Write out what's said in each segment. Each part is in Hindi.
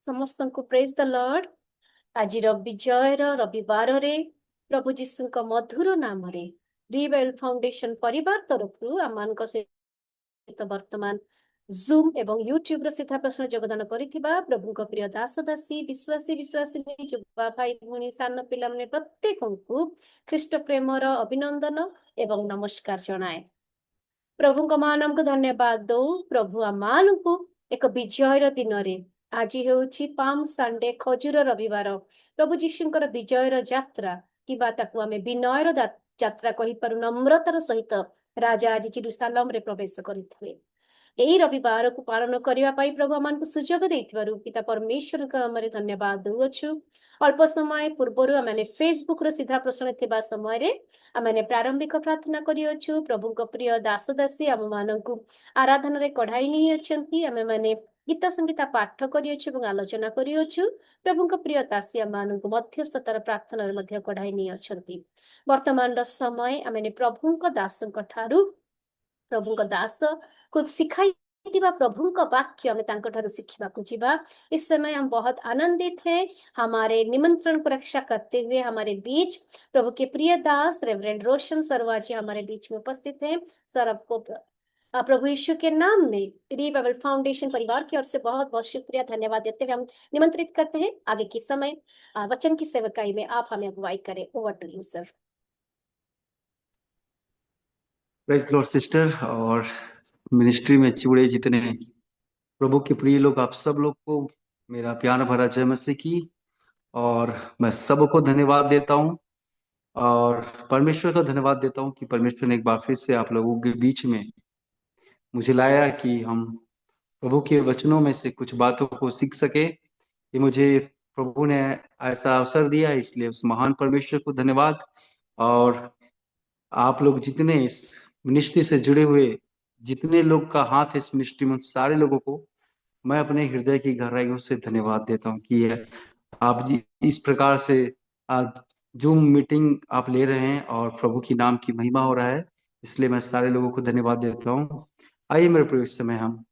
समस्त को प्रेज द लॉर्ड। आज विजय रविवार रे प्रभु जीशु मधुर नाम रे रिवेल फाउंडेशन परिवार तरफ आम सहित वर्तमान जूम एवं यूट्यूब सीधा प्रश्न योगदान करिथिबा प्रभु प्रिय दास दासी विश्वासी विश्वासिनी युवा भाई भूणी सान पिला माने प्रत्येक को ख्रीष्ट प्रेमर अभिनंदन एवं नमस्कार जनाए। प्रभु मान को धन्यवाद दो। प्रभु आम को एक विजयर दिन रे आज हेउछि पाम संडे खजूर रविवार प्रभु जीशुंकर विजयर यात्रा किबा ताकू आमे विनयर यात्रा कहि पारु नम्रतार सहित राजा आज जेरुसालेम रे प्रवेश करिथिले। एही रविवार को पालन करिवा पाई प्रभु आमान को सुजोग देथिबारु पिता परमेश्वर को हमरे धन्यवाद दउछु। अल्प समय पूर्वरु आमे फेसबुक रो सीधा प्रश्न थिबा समय रे आमे प्रारंभिक प्रार्थना करियोछु। प्रभु को प्रिय दास दासी आम मानकु आराधना रे कढाई नहीं अछंती आमे माने गीत संगीता पाठ करियोछु एवं आलोचना करियोछु। प्रभु को प्रिय दासी आम मानकु मध्यस्थतार प्रार्थना रे मध्य कढाई नहीं अछंती। वर्तमान रो समय आमे प्रभु को दास को ठारू प्रभु का दास को सिखाई प्रभु का वाक्य हमें तांको शिखा जीवा। इस समय हम बहुत आनंदित हैं। हमारे निमंत्रण को रक्षा करते हुए हमारे बीच प्रभु के प्रिय दास रेवरेंड रोशन सरवा जी हमारे बीच में उपस्थित हैं। सर आपको प्रभु यीशु के नाम में रिवाइवल फाउंडेशन परिवार की ओर से बहुत बहुत शुक्रिया धन्यवाद देते हुए हम निमंत्रित करते हैं आगे की समय वचन की सेवकाई में आप हमें अगुवाई करें। Over to you sir. Praise the lord sister और मिनिस्ट्री में जुड़े जितने प्रभु के प्रिय लोग, आप सब लोग को मेरा प्यार भरा जय मसीह की। और मैं सबको धन्यवाद देता हूं और परमेश्वर का धन्यवाद देता हूं कि परमेश्वर ने एक बार फिर से आप लोगों के बीच में मुझे लाया कि हम प्रभु के वचनों में से कुछ बातों को सीख सके। ये मुझे प्रभु ने ऐसा अवसर दिया, इसलिए उस महान परमेश्वर को धन्यवाद। और आप लोग जितने इस मिनिस्ट्री से जुड़े हुए जितने लोग का हाथ है इस मिनिस्ट्री में, सारे लोगों को मैं अपने हृदय की गहराइयों से धन्यवाद देता हूँ कि आप जी इस प्रकार से जूम मीटिंग आप ले रहे हैं और प्रभु की नाम की महिमा हो रहा है, इसलिए मैं सारे लोगों को धन्यवाद देता हूँ। आइए मेरे प्रिय, इस समय हम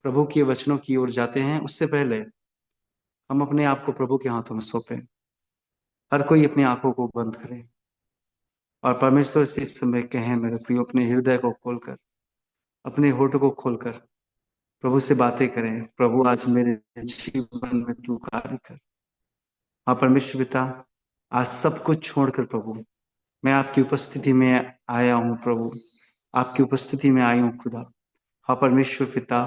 प्रभु के वचनों की ओर जाते हैं। उससे पहले हम अपने आप को प्रभु के हाथों में सौंपें। हर कोई अपनी आंखों को बंद करे और परमेश्वर से इस समय कहें, मेरे प्रियो, अपने हृदय को खोलकर, अपने होठ को खोलकर प्रभु से बातें करें। प्रभु आज मेरे जीवन में तू कार्य कर। हाँ परमेश्वर पिता, आज सब कुछ छोड़कर प्रभु मैं आपकी उपस्थिति में आया हूँ। प्रभु आपकी उपस्थिति में आई हूँ खुदा। हाँ परमेश्वर पिता,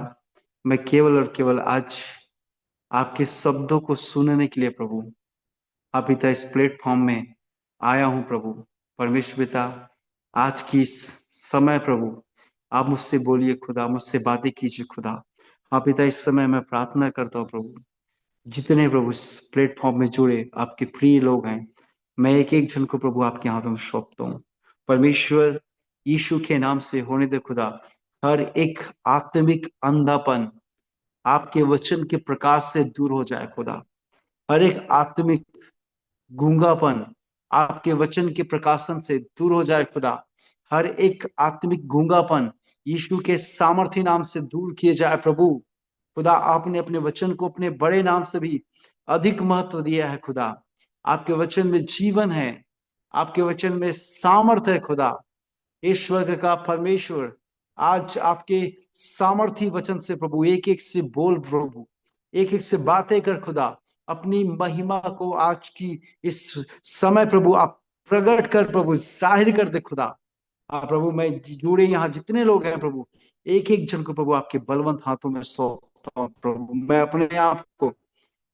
मैं केवल और केवल आज आपके शब्दों को सुनने के लिए प्रभु हाँ पिता इस प्लेटफॉर्म में आया हूँ। प्रभु परमेश्वर पिता, आज की इस समय प्रभु आप मुझसे बोलिए खुदा, मुझसे बातें कीजिए खुदा। हाँ पिता, इस समय मैं प्रार्थना करता हूँ प्रभु, जितने प्रभु इस प्लेटफॉर्म में जुड़े आपके प्रिय लोग हैं, मैं एक एक जन को प्रभु आपके हाथों में सौंपता हूँ। परमेश्वर यीशु के नाम से होने दे खुदा, हर एक आत्मिक अंधापन आपके वचन के प्रकाश से दूर हो जाए खुदा। हर एक आत्मिक गूंगापन आपके वचन के प्रकाशन से दूर हो जाए खुदा। हर एक आत्मिक गूंगापन यीशु के सामर्थ्य नाम से दूर किए जाए प्रभु। खुदा आपने अपने वचन को अपने बड़े नाम से भी अधिक महत्व दिया है खुदा। आपके वचन में जीवन है, आपके वचन में सामर्थ्य है खुदा। ईश्वर का परमेश्वर, आज आपके सामर्थ्य वचन से प्रभु एक एक से बोल प्रभु, एक एक से बातें कर खुदा। अपनी महिमा को आज की इस समय प्रभु आप प्रकट कर प्रभु, जाहिर कर दे खुदा। प्रभु मैं जुड़े यहाँ जितने लोग हैं प्रभु, एक एक जन को प्रभु आपके बलवंत हाथों में सौंपता हूँ प्रभु। मैं अपने आप को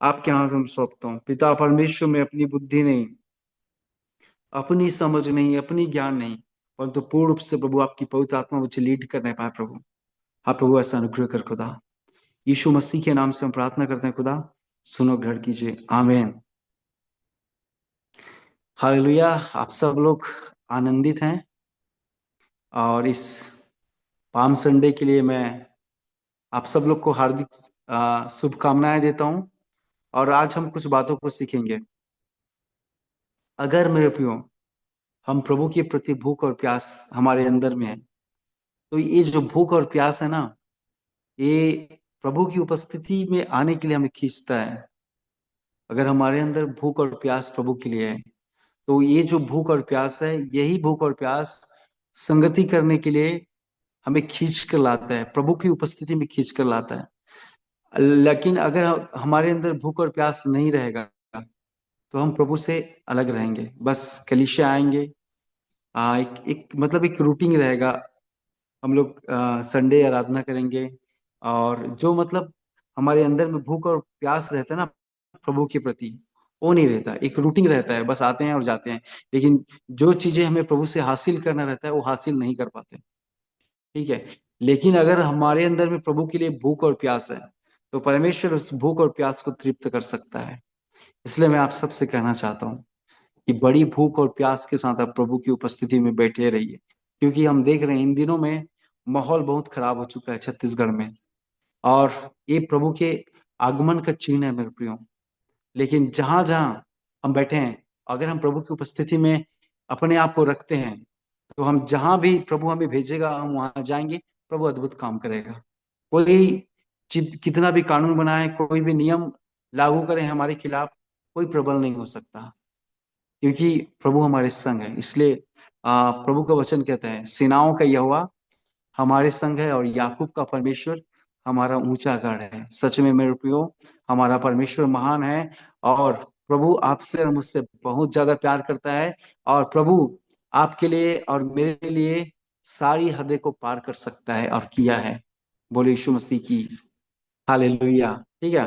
आपके हाथों में सौंपता हूँ पिता परमेश्वर। में अपनी बुद्धि नहीं, अपनी समझ नहीं, अपनी ज्ञान नहीं, परंतु पूर्ण रूप से प्रभु आपकी पवित्र आत्मा मुझे लीड करने पाए प्रभु। आप प्रभु ऐसा अनुग्रह कर खुदा। यीशु मसीह के नाम से हम प्रार्थना करते हैं खुदा, सुनो ग्रहण कीजिए, आमीन। हालेलुया। आप सब लोग आनंदित हैं और इस पाम संडे के लिए मैं आप सब लोग को हार्दिक शुभकामनाएं देता हूं। और आज हम कुछ बातों को सीखेंगे। अगर मेरे प्रियो हम प्रभु के प्रति भूख और प्यास हमारे अंदर में है, तो ये जो भूख और प्यास है ना, ये प्रभु की उपस्थिति में आने के लिए हमें खींचता है। अगर हमारे अंदर भूख और प्यास प्रभु के लिए है, तो ये जो भूख और प्यास है, यही भूख और प्यास संगति करने के लिए हमें खींच कर लाता है, प्रभु की उपस्थिति में खींच कर लाता है। लेकिन अगर हमारे अंदर भूख और प्यास नहीं रहेगा, तो हम प्रभु से अलग रहेंगे। बस कलीसिया आएंगे, एक मतलब एक रूटीन रहेगा। हम लोग संडे आराधना करेंगे, और जो मतलब हमारे अंदर में भूख और प्यास रहता है ना प्रभु के प्रति, वो नहीं रहता। एक रूटीन रहता है, बस आते हैं और जाते हैं। लेकिन जो चीजें हमें प्रभु से हासिल करना रहता है, वो हासिल नहीं कर पाते। ठीक है। लेकिन अगर हमारे अंदर में प्रभु के लिए भूख और प्यास है, तो परमेश्वर उस भूख और प्यास को तृप्त कर सकता है। इसलिए मैं आप सबसे कहना चाहता हूँ कि बड़ी भूख और प्यास के साथ आप प्रभु की उपस्थिति में बैठे रहिए। क्योंकि हम देख रहे हैं इन दिनों में माहौल बहुत खराब हो चुका है छत्तीसगढ़ में, और ये प्रभु के आगमन का चिन्ह है मेरे प्रियो। लेकिन जहां जहां हम बैठे हैं, अगर हम प्रभु की उपस्थिति में अपने आप को रखते हैं, तो हम जहां भी प्रभु हमें भेजेगा हम वहां जाएंगे। प्रभु अद्भुत काम करेगा। कोई कितना भी कानून बनाए, कोई भी नियम लागू करे हमारे खिलाफ, कोई प्रबल नहीं हो सकता, क्योंकि प्रभु हमारे संग है। इसलिए प्रभु का वचन कहता है, सेनाओं का यहोवा हमारे संग है, और याकूब का परमेश्वर हमारा ऊंचा गढ़ है। सच में मेरे प्रियो, हमारा परमेश्वर महान है, और प्रभु आपसे और मुझसे बहुत ज्यादा प्यार करता है। और प्रभु आपके लिए और मेरे लिए सारी हदें को पार कर सकता है, और किया है। बोले यीशु मसीह की हालेलुया। ठीक है,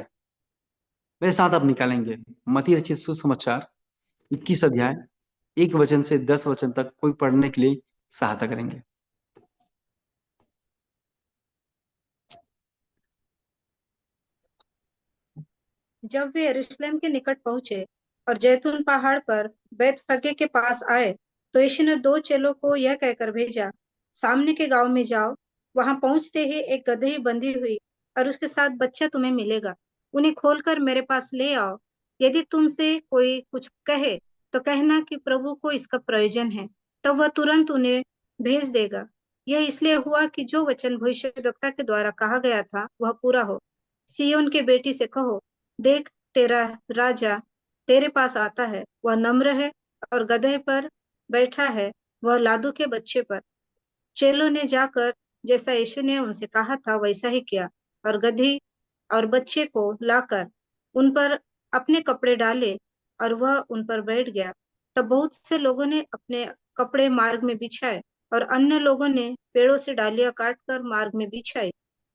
मेरे साथ आप निकालेंगे मती रचित सुसमाचार 21 अध्याय 1 वचन से 10 वचन तक, कोई पढ़ने के लिए सहायता करेंगे। जब वे यरूशलेम के निकट पहुंचे और जैतून पहाड़ पर बैतफगे के पास आए, तो यीशु ने दो चेलों को यह कहकर भेजा, सामने के गांव में जाओ। वहां पहुंचते ही एक गदही बंधी हुई और उसके साथ बच्चा तुम्हें मिलेगा। उन्हें खोलकर मेरे पास ले आओ। यदि तुमसे कोई कुछ कहे तो कहना कि प्रभु को इसका प्रयोजन है, तब वह तुरंत उन्हें भेज देगा। यह इसलिए हुआ कि जो वचन भविष्यद्वक्ता के द्वारा कहा गया था वह पूरा हो। सिय्योन के बेटी से कहो, देख, तेरा राजा तेरे पास आता है। वह नम्र है और गदहे पर बैठा है, वह लादू के बच्चे पर। चेलों ने जाकर जैसा यीशु ने उनसे कहा था वैसा ही किया, और गदही और बच्चे को लाकर उन पर अपने कपड़े डाले, और वह उन पर बैठ गया। तब बहुत से लोगों ने अपने कपड़े मार्ग में बिछाए, और अन्य लोगों ने पेड़ों से डालियां काटकर मार्ग में बिछाई।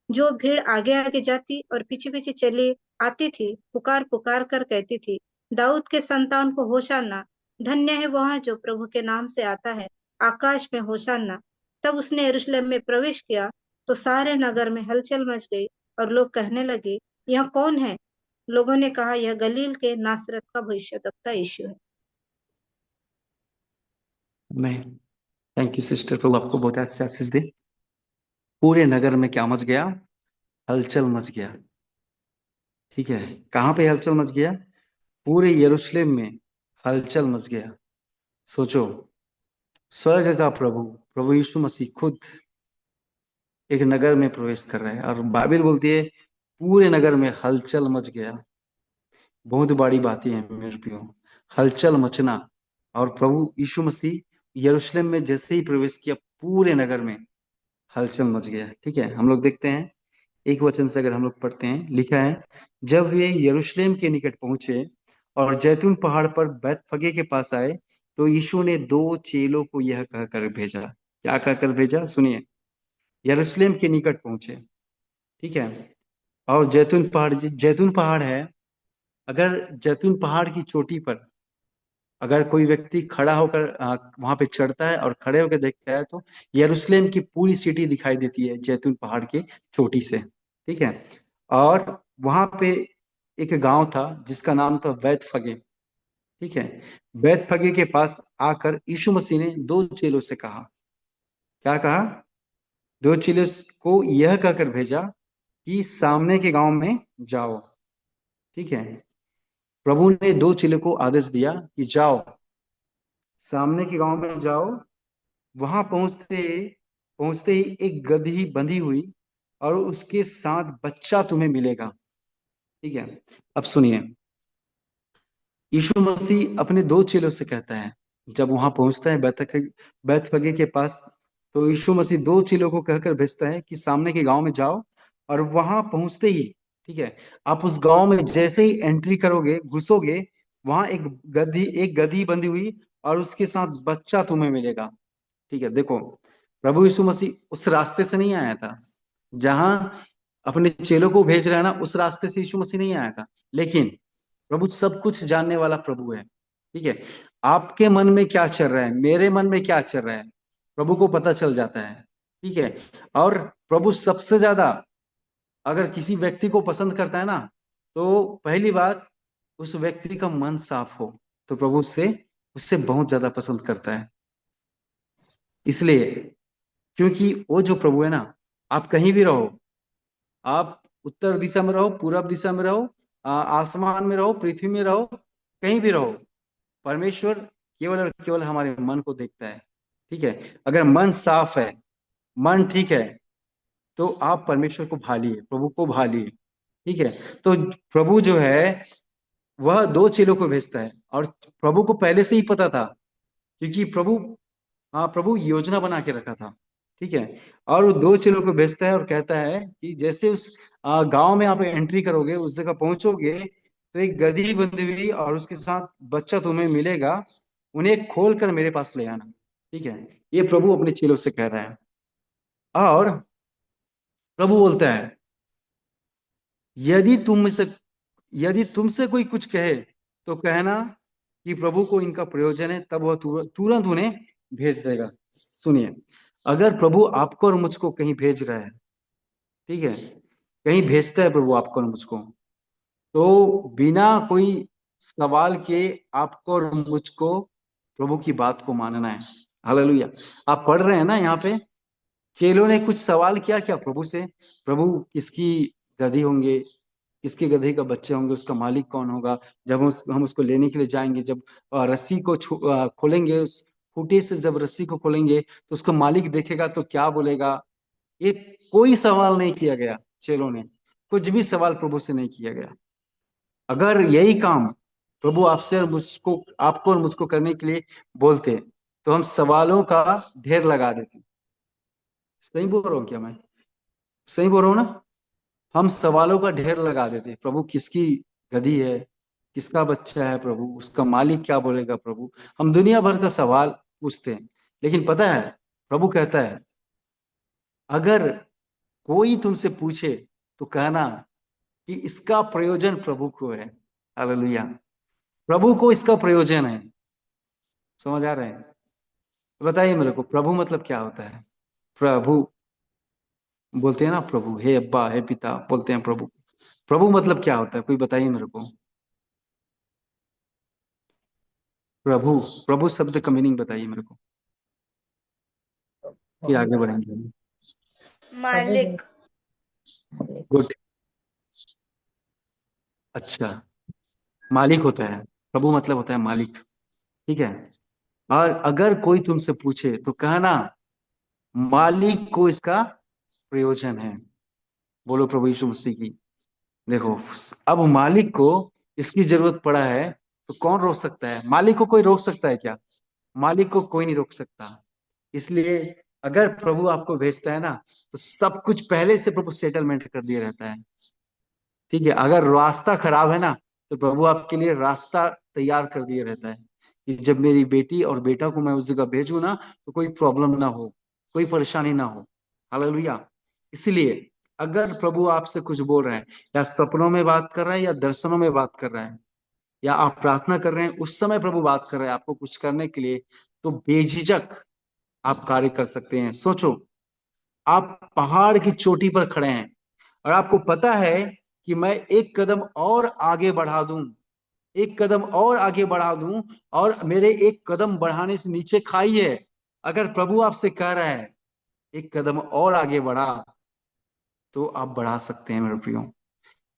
जो भीड़ आगे आगे जाती और पीछे पीछे चली आती थी, पुकार पुकार कर कहती थी, दाऊद के संतान को होशाना। धन्य है वह जो प्रभु के नाम से आता है, आकाश में होशाना। तब उसने यरूशलेम में प्रवेश किया, तो सारे नगर में हलचल मच गई, और लोग कहने लगे, यह कौन है? लोगों ने कहा, यह गलील के नासरत का भविष्यद्वक्ता यीशु है। मैं थैंक यू सिस्टर, प्रभु आपको बहुत अच्छा आशीष दे। पूरे नगर में क्या मच गया? हलचल मच गया। ठीक है, कहाँ पे हलचल मच गया? पूरे यरूशलेम में हलचल मच गया। सोचो, स्वर्ग का प्रभु प्रभु यीशु मसीह खुद एक नगर में प्रवेश कर रहा है, और बाइबल बोलती है पूरे नगर में हलचल मच गया। बहुत बड़ी बात है मेरे प्रियो, हलचल मचना। और प्रभु यीशु मसीह यरूशलेम में जैसे ही प्रवेश किया, पूरे नगर में हलचल मच गया। ठीक है, हम लोग देखते हैं 1 वचन से, अगर हम लोग पढ़ते हैं, लिखा है, जब वे यरूशलेम के निकट पहुंचे और जैतून पहाड़ पर बैतफगे के पास आए, तो यीशु ने दो चेलों को यह कहकर भेजा। क्या कहकर भेजा? सुनिए, यरूशलेम के निकट पहुंचे। ठीक है, और जैतून पहाड़ है। अगर जैतून पहाड़ की चोटी पर अगर कोई व्यक्ति खड़ा होकर वहां पे चढ़ता है और खड़े होकर देखता है, तो यरूशलेम की पूरी सिटी दिखाई देती है जैतून पहाड़ के चोटी से। ठीक है, और वहां पे एक गांव था जिसका नाम था बैतफगे। ठीक है, बैतफगे के पास आकर यीशु मसीह ने दो चेलों से कहा। क्या कहा? दो चेलों को यह कहकर भेजा कि सामने के गांव में जाओ। ठीक है, प्रभु ने दो चेलों को आदेश दिया कि जाओ, सामने के गांव में जाओ। वहां पहुंचते पहुंचते ही एक गदही बंधी हुई और उसके साथ बच्चा तुम्हें मिलेगा। ठीक है, अब सुनिए, यीशु मसीह अपने दो चेलों से कहता है, जब वहां पहुंचता है बैतफगे के पास, तो यीशु मसीह दो चेलों को कहकर भेजता है कि सामने के गांव में जाओ, और वहां पहुंचते ही, ठीक है, आप उस गांव में जैसे ही एंट्री करोगे, घुसोगे, वहां एक गधी बंधी हुई और उसके साथ बच्चा तुम्हें मिलेगा। ठीक है, देखो, प्रभु यीशु मसीह उस रास्ते से नहीं आया था जहां अपने चेलों को भेज रहा है ना, उस रास्ते से यीशु मसीह नहीं आया था। लेकिन प्रभु सब कुछ जानने वाला प्रभु है। ठीक है, आपके मन में क्या चल रहा है, मेरे मन में क्या चल रहा है, प्रभु को पता चल जाता है। ठीक है, और प्रभु सबसे ज्यादा अगर किसी व्यक्ति को पसंद करता है ना, तो पहली बात, उस व्यक्ति का मन साफ हो, तो प्रभु उससे उससे बहुत ज्यादा पसंद करता है। इसलिए, क्योंकि वो जो प्रभु है ना, आप कहीं भी रहो, आप उत्तर दिशा में रहो, पूरब दिशा में रहो, आसमान में रहो, पृथ्वी में रहो, कहीं भी रहो, परमेश्वर केवल और केवल हमारे मन को देखता है। ठीक है, अगर मन साफ है, मन ठीक है, तो आप परमेश्वर को भालिए, प्रभु को भालिए। ठीक है, तो प्रभु जो है वह दो चेलों को भेजता है, और प्रभु को पहले से ही पता था, क्योंकि प्रभु, हाँ, प्रभु योजना बना के रखा था। ठीक है, और वो दो चेलों को भेजता है और कहता है कि जैसे उस गांव में आप एंट्री करोगे, उस जगह पहुंचोगे, तो एक गदही बंधी हुई और उसके साथ बच्चा तुम्हें मिलेगा, उन्हें खोल कर मेरे पास ले आना। ठीक है, ये प्रभु अपने चेलों से कह रहा है। और प्रभु बोलता है, यदि तुम से यदि तुमसे कोई कुछ कहे, तो कहना कि प्रभु को इनका प्रयोजन है, तब वह तुरंत उन्हें भेज देगा। सुनिए, अगर प्रभु आपको और मुझको कहीं भेज रहा है, ठीक है, कहीं भेजता है प्रभु आपको और मुझको, तो बिना कोई सवाल के आपको और मुझको प्रभु की बात को मानना है। हालेलुया। आप पढ़ रहे हैं ना यहाँ पे, चेलों ने कुछ सवाल किया क्या प्रभु से? प्रभु, किसकी गधी होंगे, किसके गधे का बच्चे होंगे, उसका मालिक कौन होगा, जब हम उसको लेने के लिए जाएंगे, जब रस्सी को खोलेंगे, उस खूंटे से जब रस्सी को खोलेंगे, तो उसका मालिक देखेगा तो क्या बोलेगा? ये कोई सवाल नहीं किया गया चेलों ने, कुछ भी सवाल प्रभु से नहीं किया गया। अगर यही काम प्रभु आपसे और मुझको, आपको और मुझको करने के लिए बोलते, तो हम सवालों का ढेर लगा देते। सही बोल रहा हूँ क्या मैं? सही बोल रहा हूँ ना? हम सवालों का ढेर लगा देते, प्रभु किसकी गधी है, किसका बच्चा है, प्रभु उसका मालिक क्या बोलेगा, प्रभु हम दुनिया भर का सवाल पूछते हैं। लेकिन पता है, प्रभु कहता है, अगर कोई तुमसे पूछे, तो कहना कि इसका प्रयोजन प्रभु को है। हालेलुया। प्रभु को इसका प्रयोजन है। समझ आ रहे हैं? बताइए मेरे को, प्रभु मतलब क्या होता है? प्रभु बोलते हैं ना, प्रभु हे अब्बा हे पिता बोलते हैं प्रभु। प्रभु मतलब क्या होता है, कोई बताइए मेरे को। प्रभु, प्रभु शब्द का मीनिंग बताइए मेरे को, फिर आगे बढ़ेंगे हम। मालिक। गुड। अच्छा, मालिक होता है प्रभु, मतलब होता है मालिक। ठीक है, और अगर कोई तुमसे पूछे, तो कहना मालिक को इसका प्रयोजन है। बोलो प्रभु यीशु मसीह की। देखो, अब मालिक को इसकी जरूरत पड़ा है, तो कौन रोक सकता है? मालिक को कोई रोक सकता है क्या? मालिक को कोई नहीं रोक सकता। इसलिए अगर प्रभु आपको भेजता है ना, तो सब कुछ पहले से प्रभु सेटलमेंट कर दिया रहता है। ठीक है, अगर रास्ता खराब है ना, तो प्रभु आपके लिए रास्ता तैयार कर दिया रहता है, कि जब मेरी बेटी और बेटा को मैं उस जगह भेजूं ना, तो कोई प्रॉब्लम ना हो, कोई परेशानी ना हो। हालेलुया। इसलिए अगर प्रभु आपसे कुछ बोल रहे हैं, या सपनों में बात कर रहा है, या दर्शनों में बात कर रहा है, या आप प्रार्थना कर रहे हैं, उस समय प्रभु बात कर रहे हैं आपको कुछ करने के लिए, तो बेझिझक आप कार्य कर सकते हैं। सोचो, आप पहाड़ की चोटी पर खड़े हैं, और आपको पता है कि मैं एक कदम और आगे बढ़ा दूं, एक कदम और आगे बढ़ा दूं, और मेरे एक कदम बढ़ाने से नीचे खाई है। अगर प्रभु आपसे कह रहा है एक कदम और आगे बढ़ा, तो आप बढ़ा सकते हैं मेरे प्रियो,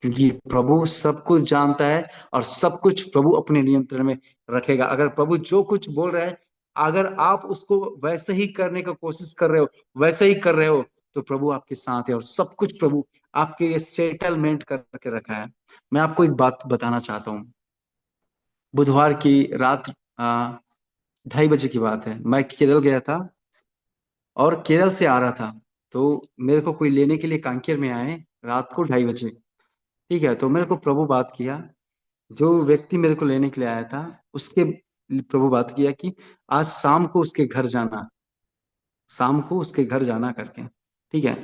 क्योंकि प्रभु सब कुछ जानता है, और सब कुछ प्रभु अपने नियंत्रण में रखेगा। अगर प्रभु जो कुछ बोल रहा है, अगर आप उसको वैसे ही करने का कोशिश कर रहे हो, वैसे ही कर रहे हो, तो प्रभु आपके साथ है, और सब कुछ प्रभु आपके लिए सेटलमेंट करके रखा है। मैं आपको एक बात बताना चाहता हूँ। बुधवार की रात 2:30 बजे की बात है। मैं केरल गया था और केरल से आ रहा था। तो मेरे को कोई लेने के लिए कांकेर में आए रात को 2:30 बजे। ठीक है, तो मेरे को प्रभु बात किया, जो व्यक्ति मेरे को लेने के लिए आया था उसके प्रभु बात किया कि आज शाम को उसके घर जाना, शाम को उसके घर जाना करके। ठीक है,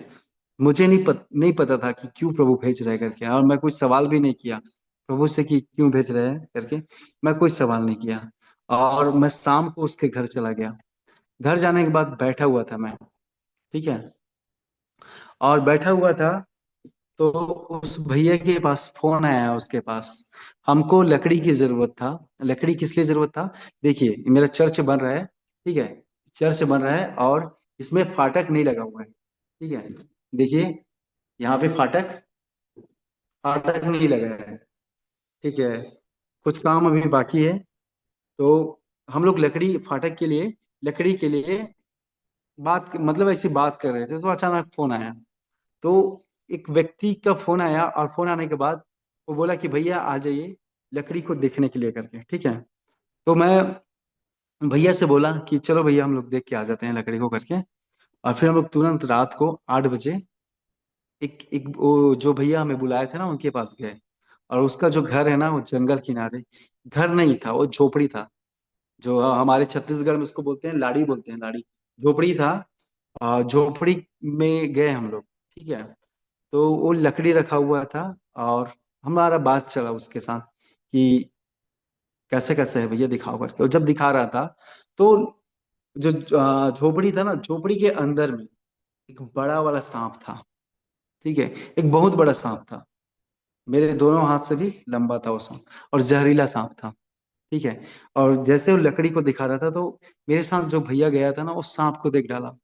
मुझे नहीं पता था कि क्यों प्रभु भेज रहे करके, और मैं कोई सवाल भी नहीं किया प्रभु से कि क्यों भेज रहे हैं करके। मैं कोई सवाल नहीं किया और मैं शाम को उसके घर चला गया। घर जाने के बाद बैठा हुआ था मैं। ठीक है, और बैठा हुआ था तो उस भैया के पास फोन आया, उसके पास हमको लकड़ी की जरूरत था। लकड़ी किस लिए जरूरत था? देखिए, मेरा चर्च बन रहा है। ठीक है, चर्च बन रहा है और इसमें फाटक नहीं लगा हुआ है। ठीक है, देखिए यहाँ पे फाटक फाटक नहीं लगा है। ठीक है, कुछ काम अभी बाकी है। तो हम लोग लकड़ी फाटक के लिए, लकड़ी के लिए बात मतलब ऐसी बात कर रहे थे, तो अचानक फोन आया। तो एक व्यक्ति का फोन आया और फोन आने के बाद वो बोला कि भैया आ जाइए लकड़ी को देखने के लिए करके। ठीक है, तो मैं भैया से बोला कि चलो भैया हम लोग देख के आ जाते हैं लकड़ी को करके। और फिर हम लोग तुरंत रात को 8 बजे एक एक वो जो भैया हमें बुलाए थे ना उनके पास गए। और उसका जो घर है ना वो जंगल किनारे, घर नहीं था, वो झोपड़ी था। जो हमारे छत्तीसगढ़ में उसको बोलते हैं लाड़ी, बोलते हैं लाड़ी। झोपड़ी था। झोपड़ी में गए हम लोग। ठीक है, तो वो लकड़ी रखा हुआ था और हमारा बात चला उसके साथ कि कैसे कैसे है भैया दिखाओ करके। और जब दिखा रहा था तो जो झोपड़ी था ना, झोपड़ी के अंदर में एक बड़ा वाला सांप था। ठीक है, एक बहुत बड़ा सांप था, मेरे दोनों हाथ से भी लंबा था वो सांप, और जहरीला सांप था। ठीक है, और जैसे वो लकड़ी को दिखा रहा था तो मेरे साथ जो भैया गया था ना उस सांप को देख डाला।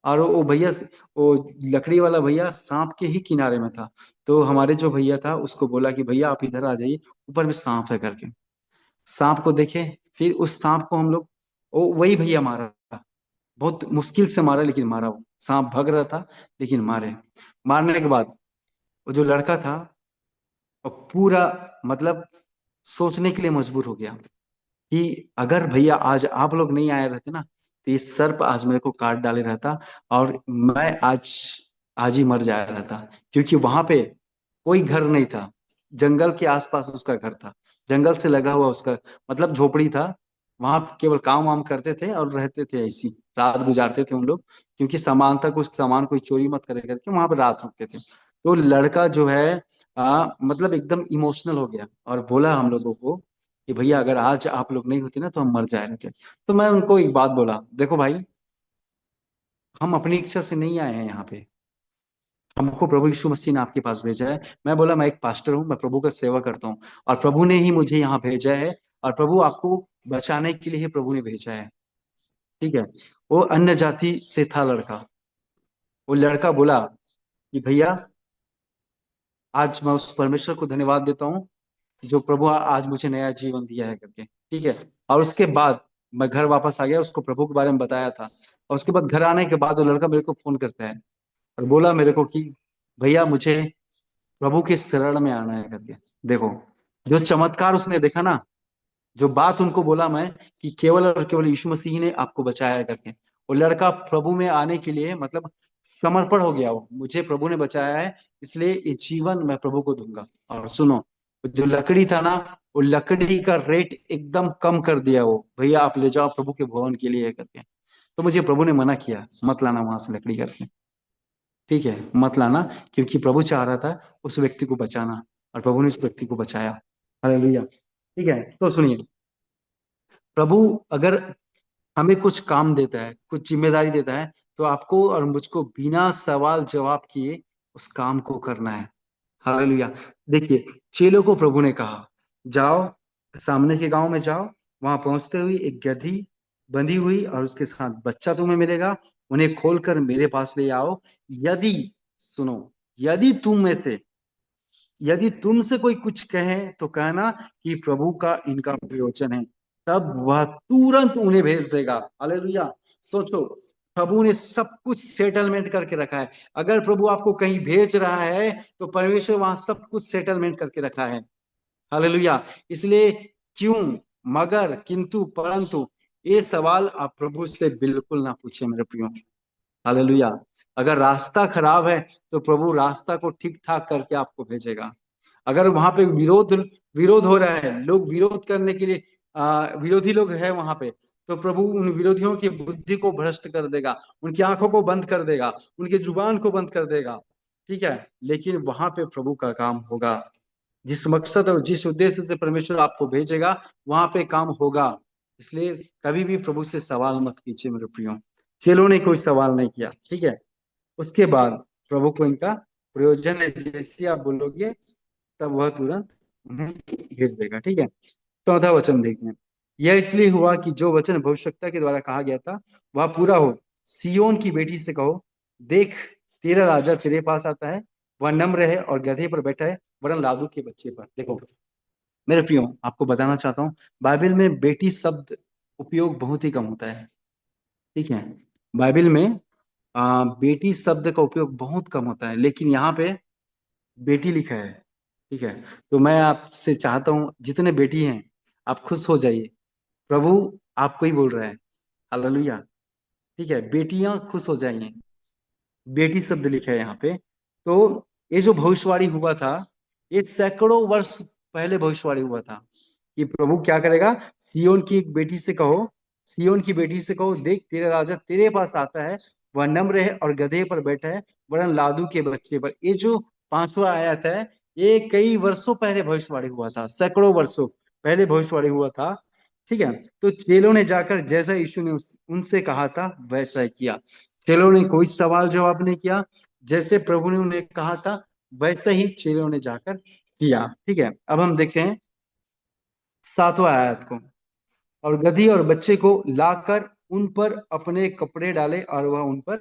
और वो भैया, वो लकड़ी वाला भैया सांप के ही किनारे में था। तो हमारे जो भैया था उसको बोला कि भैया आप इधर आ जाइए, ऊपर में सांप है करके। सांप को देखे, फिर उस सांप को हम लोग, वो वही भैया मारा। बहुत मुश्किल से मारा, लेकिन मारा। वो सांप भग रहा था लेकिन मारे। मारने के बाद वो जो लड़का था वो पूरा मतलब सोचने के लिए मजबूर हो गया कि अगर भैया आज आप लोग नहीं आए रहते ना तो ये सर्प आज मेरे को काट डाले रहता, और मैं आज आज ही मर जाया रहता। क्योंकि वहां पे कोई घर नहीं था, जंगल के आसपास उसका घर था, जंगल से लगा हुआ उसका मतलब झोपड़ी था। वहां केवल काम वाम करते थे और रहते थे, ऐसी रात गुजारते थे उन लोग। क्योंकि सामान था, कुछ सामान कोई चोरी मत करे करके वहां पर रात रुकते थे। तो लड़का जो है मतलब एकदम इमोशनल हो गया और बोला हम लोगों को कि भैया अगर आज आप लोग नहीं होते ना तो हम मर जाएंगे। तो मैं उनको एक बात बोला, देखो भाई, हम अपनी इच्छा से नहीं आए हैं यहाँ पे, हमको प्रभु यीशु मसीह ने आपके पास भेजा है। मैं बोला मैं एक पास्टर हूँ, मैं प्रभु का सेवा करता हूँ, और प्रभु ने ही मुझे यहाँ भेजा है, और प्रभु आपको बचाने के लिए ही प्रभु ने भेजा है। ठीक है, वो अन्य जाति से था लड़का। वो लड़का बोला कि भैया आज मैं उस परमेश्वर को धन्यवाद देता हूँ जो प्रभु आज मुझे नया जीवन दिया है करके। ठीक है, और उसके बाद मैं घर वापस आ गया, उसको प्रभु के बारे में बताया था। और उसके बाद घर आने के बाद वो लड़का मेरे को फोन करता है और बोला मेरे को कि भैया मुझे प्रभु के शरण में आना है करके। देखो जो चमत्कार उसने देखा ना, जो बात उनको बोला मैं कि केवल और केवल यीशु मसीह ने आपको बचाया है करके। वो लड़का प्रभु में आने के लिए मतलब समर्पण हो गया, वो मुझे प्रभु ने बचाया है इसलिए ये जीवन मैं प्रभु को दूंगा। और सुनो, जो लकड़ी था ना, वो लकड़ी का रेट एकदम कम कर दिया, वो भैया आप ले जाओ प्रभु के भवन के लिए करके। तो मुझे प्रभु ने मना किया मत लाना वहां से लकड़ी करके। ठीक है, मत लाना, क्योंकि प्रभु चाह रहा था उस व्यक्ति को बचाना, और प्रभु ने उस व्यक्ति को बचाया। हालेलुया। ठीक है, तो सुनिए, प्रभु अगर हमें कुछ काम देता है, कुछ जिम्मेदारी देता है, तो आपको और मुझको बिना सवाल जवाब किए उस काम को करना है। हालेलुया। देखिए, चेलों को प्रभु ने कहा जाओ, सामने के गांव में जाओ, वहां पहुंचते हुए एक गधी बंधी हुई और उसके साथ बच्चा तुम्हें मिलेगा, उन्हें खोलकर मेरे पास ले आओ। यदि, सुनो, यदि तुम में से, यदि तुमसे कोई कुछ कहे तो कहना कि प्रभु का इनका प्रयोजन है, तब वह तुरंत उन्हें भेज देगा। हालेलुया। सोचो, प्रभु ने सब कुछ सेटलमेंट करके रखा है। अगर प्रभु आपको कहीं भेज रहा है तो परमेश्वर वहां सब कुछ सेटलमेंट करके रखा है। हालेलुया। इसलिए क्यों, मगर, किंतु, परंतु, ये सवाल आप प्रभु से बिल्कुल ना पूछे मेरे प्रियो। हालेलुया। अगर रास्ता खराब है तो प्रभु रास्ता को ठीक ठाक करके आपको भेजेगा। अगर वहां पे विरोध विरोध हो रहा है, लोग विरोध करने के लिए विरोधी लोग हैं वहां पे, तो प्रभु उन विरोधियों की बुद्धि को भ्रष्ट कर देगा, उनकी आंखों को बंद कर देगा, उनकी जुबान को बंद कर देगा। ठीक है, लेकिन वहां पे प्रभु का काम होगा। जिस मकसद और जिस उद्देश्य से परमेश्वर आपको भेजेगा वहां पे काम होगा। इसलिए कभी भी प्रभु से सवाल मत कीजिए मेरे प्रियो। चेलों ने कोई सवाल नहीं किया। ठीक है, उसके बाद प्रभु को इनका प्रयोजन है, जैसे आप बोलोगे तब वह तुरंत उन्हें भेज देगा। ठीक है, 14 वचन देखते हैं। यह इसलिए हुआ कि जो वचन भविष्यवक्ता के द्वारा कहा गया था वह पूरा हो। सियोन की बेटी से कहो, देख तेरा राजा तेरे पास आता है, वह नम्र है और गधे पर बैठा है, वरन लादू के बच्चे पर। देखो मेरे प्रियो, आपको बताना चाहता हूँ, बाइबल में बेटी शब्द उपयोग बहुत ही कम होता है। ठीक है, बाइबल में बेटी शब्द का उपयोग बहुत कम होता है, लेकिन यहाँ पे बेटी लिखा है। ठीक है, तो मैं आपसे चाहता हूँ जितने बेटी हैं आप खुश हो जाइए, प्रभु आपको ही बोल रहा है। हालेलुया। ठीक है, बेटियां खुश हो जाएंगी, बेटी शब्द लिखा है यहाँ पे। तो ये जो भविष्यवाणी हुआ था, ये सैकड़ों वर्ष पहले भविष्यवाणी हुआ था कि प्रभु क्या करेगा। सियोन की एक बेटी से कहो, सियोन की बेटी से कहो, देख तेरा राजा तेरे पास आता है, वह नम्र है और गधे पर बैठा है, वरन लादू के बच्चे पर। ये जो पांचवा आयत है, ये कई वर्षों पहले भविष्यवाणी हुआ था, सैकड़ों वर्षों पहले भविष्यवाणी हुआ था। ठीक है, तो चेलों ने जाकर जैसा यीशु ने उनसे कहा था वैसा ही किया। चेलों ने कोई सवाल जवाब नहीं किया, जैसे प्रभु ने उन्हें कहा था वैसे ही चेलों ने जाकर किया। ठीक है, अब हम देखते हैं 7वां आयत को। और गधी और बच्चे को लाकर उन पर अपने कपड़े डाले और वह उन पर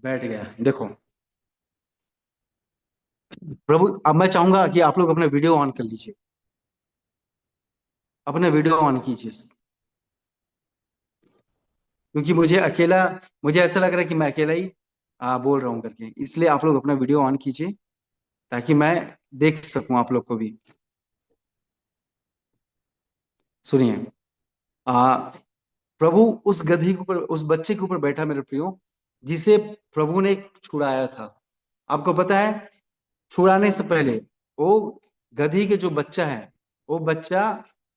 बैठ गया। देखो प्रभु, अब मैं चाहूंगा कि आप लोग अपना वीडियो ऑन कर लीजिए, अपना वीडियो ऑन कीजिए, क्योंकि मुझे ऐसा लग रहा है कि मैं अकेला ही बोल रहा हूँ करके, इसलिए आप लोग अपना वीडियो ऑन कीजिए ताकि मैं देख सकूं आप लोग को भी। सुनिए, आ प्रभु उस गधी के ऊपर, उस बच्चे के ऊपर बैठा मेरे प्रियो, जिसे प्रभु ने छुड़ाया था। आपको पता है, छुड़ाने से पहले वो गधी के जो बच्चा है, वो बच्चा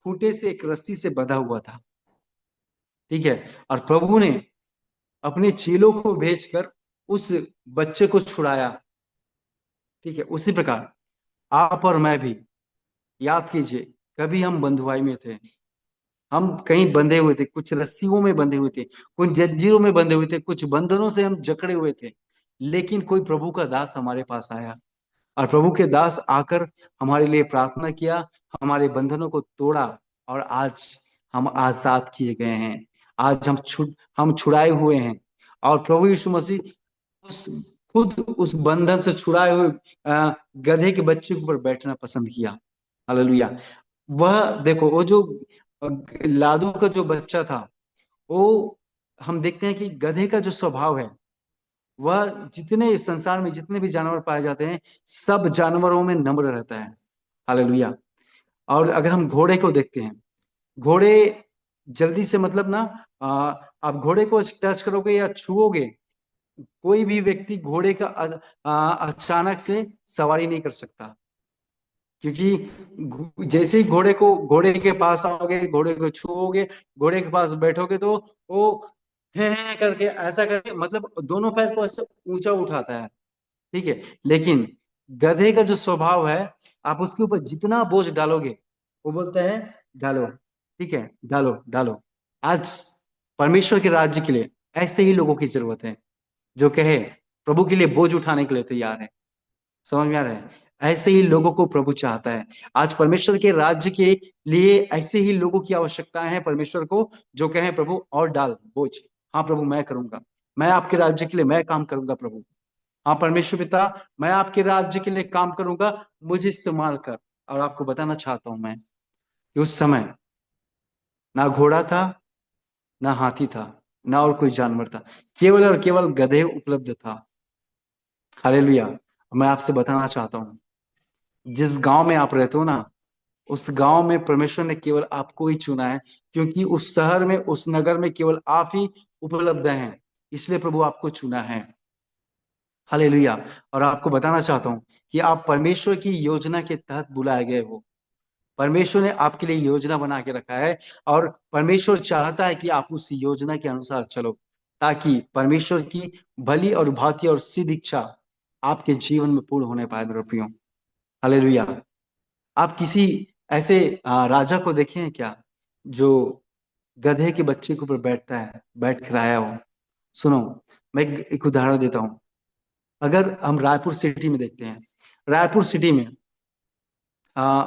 खूंटे से एक रस्सी से बंधा हुआ था। ठीक है, और प्रभु ने अपने चेलों को भेजकर उस बच्चे को छुड़ाया। ठीक है, उसी प्रकार आप और मैं भी, याद कीजिए, कभी हम बंधुआई में थे, हम कहीं बंधे हुए थे, कुछ रस्सियों में बंधे हुए थे, कुछ जंजीरों में बंधे हुए थे, कुछ बंधनों से हम जकड़े हुए थे। लेकिन कोई प्रभु का दास हमारे पास आया, और प्रभु के दास आकर हमारे लिए प्रार्थना किया, हमारे बंधनों को तोड़ा, और आज हम आजाद किए गए हैं। आज हम छुड़ाए हुए हैं। और प्रभु यीशु मसीह उस खुद उस बंधन से छुड़ाए हुए गधे के बच्चे के ऊपर बैठना पसंद किया। हालेलुया। वह देखो, वो जो लादू का जो बच्चा था, वो हम देखते हैं कि गधे का जो स्वभाव है, वह जितने संसार में जितने भी जानवर पाए जाते हैं, सब जानवरों में नम्र रहता है। हालेलुया। और अगर हम घोड़े को देखते हैं, घोड़े जल्दी से मतलब ना, आप घोड़े को टच करोगे या छुओगे, कोई भी व्यक्ति घोड़े का अचानक से सवारी नहीं कर सकता। क्योंकि जैसे ही घोड़े के पास आओगे, घोड़े को छुओगे, घोड़े के पास बैठोगे, तो वो है करके ऐसा करके मतलब दोनों पैर को ऐसे ऊंचा उठाता है। ठीक है, लेकिन गधे का जो स्वभाव है, आप उसके ऊपर जितना बोझ डालोगे, वो बोलता है डालो। ठीक है, डालो डालो। आज परमेश्वर के राज्य के लिए ऐसे ही लोगों की जरूरत है, जो कहे प्रभु के लिए बोझ उठाने के लिए तैयार है। समझ में आ रहा है? ऐसे ही लोगों को प्रभु चाहता है। आज परमेश्वर के राज्य के लिए ऐसे ही लोगों की आवश्यकता है परमेश्वर को, जो कहें प्रभु और डाल बोझ। हाँ प्रभु, मैं करूंगा, मैं आपके राज्य के लिए मैं काम करूंगा प्रभु। हाँ परमेश्वर पिता, मैं आपके राज्य के लिए काम करूंगा, मुझे इस्तेमाल कर। और आपको बताना चाहता हूं मैं कि उस समय ना घोड़ा था, ना हाथी था, ना और कोई जानवर था, केवल और केवल गधे उपलब्ध था। हालेलुया। मैं आपसे बताना चाहता हूँ, जिस गांव में आप रहते हो ना, उस गांव में परमेश्वर ने केवल आपको ही चुना है, क्योंकि उस शहर में, उस नगर में केवल आप ही उपलब्ध हैं, इसलिए प्रभु आपको चुना है। हालेलुया। और आपको बताना चाहता हूं कि आप परमेश्वर की योजना के तहत बुलाए गए हो। परमेश्वर ने आपके लिए योजना बना के रखा है, और परमेश्वर चाहता है कि आप उस योजना के अनुसार चलो, ताकि परमेश्वर की भली और भांति और सिद्ध इच्छा आपके जीवन में पूर्ण होने पाए मेरे प्रियो। हालेलुया। आप किसी ऐसे राजा को देखे हैं क्या, जो गधे के बच्चे के ऊपर बैठता है, बैठ कर आया हो? सुनो, मैं एक उदाहरण देता हूं। अगर हम रायपुर सिटी में देखते हैं, रायपुर सिटी में आ,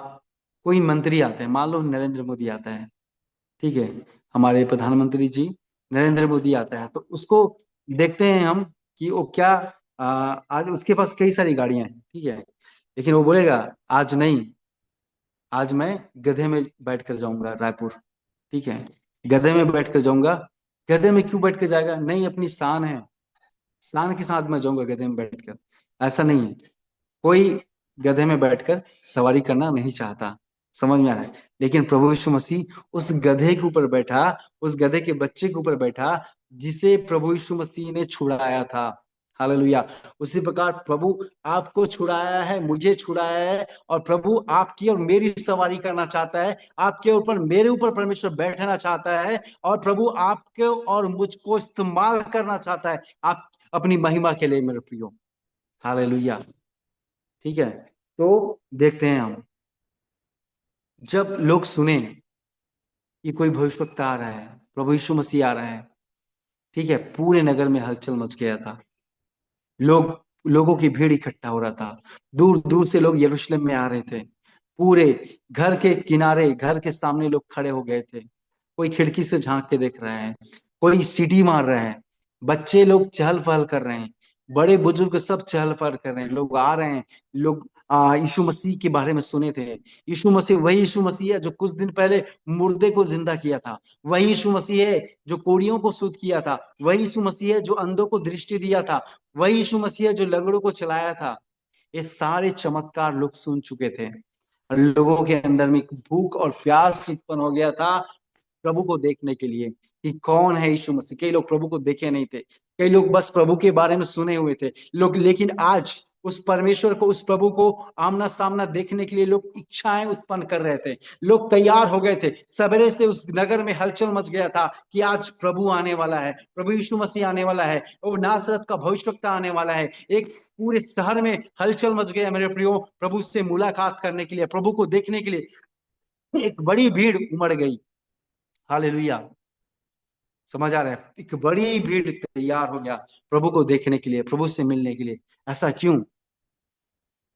कोई मंत्री आते हैं, मान लो नरेंद्र मोदी आता है, ठीक है, हमारे प्रधानमंत्री जी नरेंद्र मोदी आता है, तो उसको देखते हैं हम कि वो क्या, आज उसके पास कई सारी गाड़ियां हैं, ठीक है, लेकिन वो बोलेगा आज नहीं, आज मैं गधे में बैठ कर जाऊंगा रायपुर, ठीक है, गधे में बैठ कर जाऊंगा। गधे में क्यों बैठ कर जाएगा? नहीं, अपनी शान है, शान के साथ मैं जाऊंगा गधे में बैठकर। ऐसा नहीं है, कोई गधे में बैठकर सवारी करना नहीं चाहता, समझ में आ रहा है? लेकिन प्रभु यीशु मसीह उस गधे के ऊपर बैठा, उस गधे के बच्चे के ऊपर बैठा, जिसे प्रभु यीशु मसीह ने छुड़ाया था। हालेलुया। उसी प्रकार प्रभु आपको छुड़ाया है, मुझे छुड़ाया है, और प्रभु आपकी और मेरी सवारी करना चाहता है, आपके ऊपर, मेरे ऊपर परमेश्वर बैठना चाहता है, और प्रभु आपके और मुझको इस्तेमाल करना चाहता है, आप अपनी महिमा के लिए मेरे प्रियो। हालेलुया। ठीक है, तो देखते हैं हम, जब लोग सुने कि कोई भविष्यवक्ता आ रहा है, प्रभु यीशु मसीह आ रहा है, ठीक है, पूरे नगर में हलचल मच गया था। लोगों की भीड़ इकट्ठा हो रहा था, दूर दूर से लोग यरूशलेम में आ रहे थे, पूरे घर के किनारे, घर के सामने लोग खड़े हो गए थे। कोई खिड़की से झांक के देख रहा है, कोई सीटी मार रहा है, बच्चे लोग चहल पहल कर रहे हैं, बड़े बुजुर्ग सब चहल पहल कर रहे हैं, लोग आ रहे हैं। लोग यीशु मसीह के बारे में सुने थे। यीशु मसीह वही यीशु मसीह है जो कुछ दिन पहले मुर्दे को जिंदा किया था, वही यीशु मसीह है जो कोढ़ियों को शुद्ध किया था, वही यीशु मसीह है जो अंधों को दृष्टि दिया था, वही यीशु मसीह है जो लंगड़ों को चलाया था। ये सारे चमत्कार लोग सुन चुके थे, और लोगों के अंदर में एक भूख और प्यास उत्पन्न हो गया था प्रभु को देखने के लिए, कि कौन है यीशु मसीह। कई लोग प्रभु को देखे नहीं थे, कई लोग बस प्रभु के बारे में सुने हुए थे लोग, लेकिन आज उस परमेश्वर को, उस प्रभु को आमना सामना देखने के लिए लोग इच्छाएं उत्पन्न कर रहे थे, लोग तैयार हो गए थे। सवेरे से उस नगर में हलचल मच गया था कि आज प्रभु आने वाला है, प्रभु यीशु मसीह आने वाला है, वो नासरत का भविष्यवक्ता आने वाला है। एक पूरे शहर में हलचल मच गया मेरे प्रियो, प्रभु से मुलाकात करने के लिए, प्रभु को देखने के लिए एक बड़ी भीड़ उमड़ गई। हालेलुया। समझ आ रहा है? एक बड़ी भीड़ तैयार हो गया प्रभु को देखने के लिए, प्रभु से मिलने के लिए। ऐसा क्यों?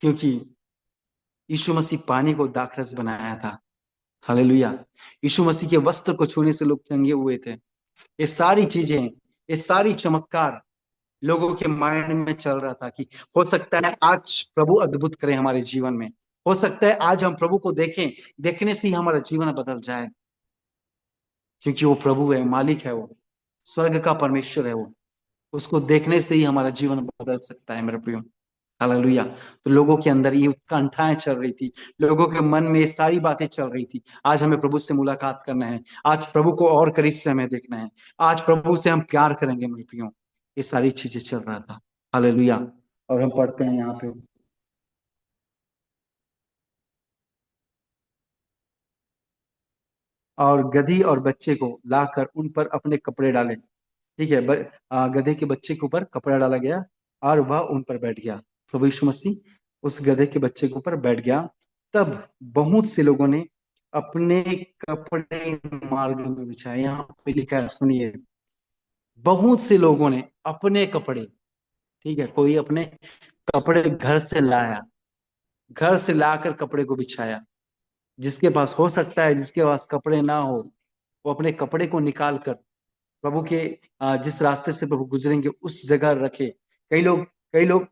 क्योंकि यीशु मसीह पानी को दाखरस बनाया था। हालेलुया। यीशु मसीह के वस्त्र को छूने से लोग चंगे हुए थे। ये सारी चीजें, ये सारी चमत्कार लोगों के माइंड में चल रहा था कि हो सकता है आज प्रभु अद्भुत करें हमारे जीवन में, हो सकता है आज हम प्रभु को देखें, देखने से ही हमारा जीवन बदल जाए, क्योंकि वो प्रभु है, मालिक है, वो स्वर्ग का परमेश्वर है, वो उसको देखने से ही हमारा जीवन बदल सकता है मेरे प्रियो। हालेलुया। तो लोगों के अंदर ये उत्कंठाएं चल रही थी, लोगों के मन में ये सारी बातें चल रही थी, आज हमें प्रभु से मुलाकात करना है, आज प्रभु को और करीब से हमें देखना है, आज प्रभु से हम प्यार करेंगे मेरे प्रियो। ये सारी चीजें चल रहा था। हालेलुया। और हम पढ़ते हैं यहाँ पे, और गधी और बच्चे को लाकर उन पर अपने कपड़े डाले, ठीक है, गधे के बच्चे के ऊपर कपड़ा डाला गया, और वह उन पर बैठ गया। प्रभु यीशु मसीह उस गधे के बच्चे के ऊपर बैठ गया। तब बहुत से लोगों ने अपने कपड़े मार्ग में बिछाए। यहाँ पे लिखा है, सुनिए, बहुत से लोगों ने अपने कपड़े, ठीक है, कोई अपने कपड़े घर से लाया, घर से लाकर कपड़े को बिछाया। जिसके पास, हो सकता है जिसके पास कपड़े ना हो, वो अपने कपड़े को निकाल कर प्रभु के जिस रास्ते से प्रभु गुजरेंगे उस जगह रखे। कई लोग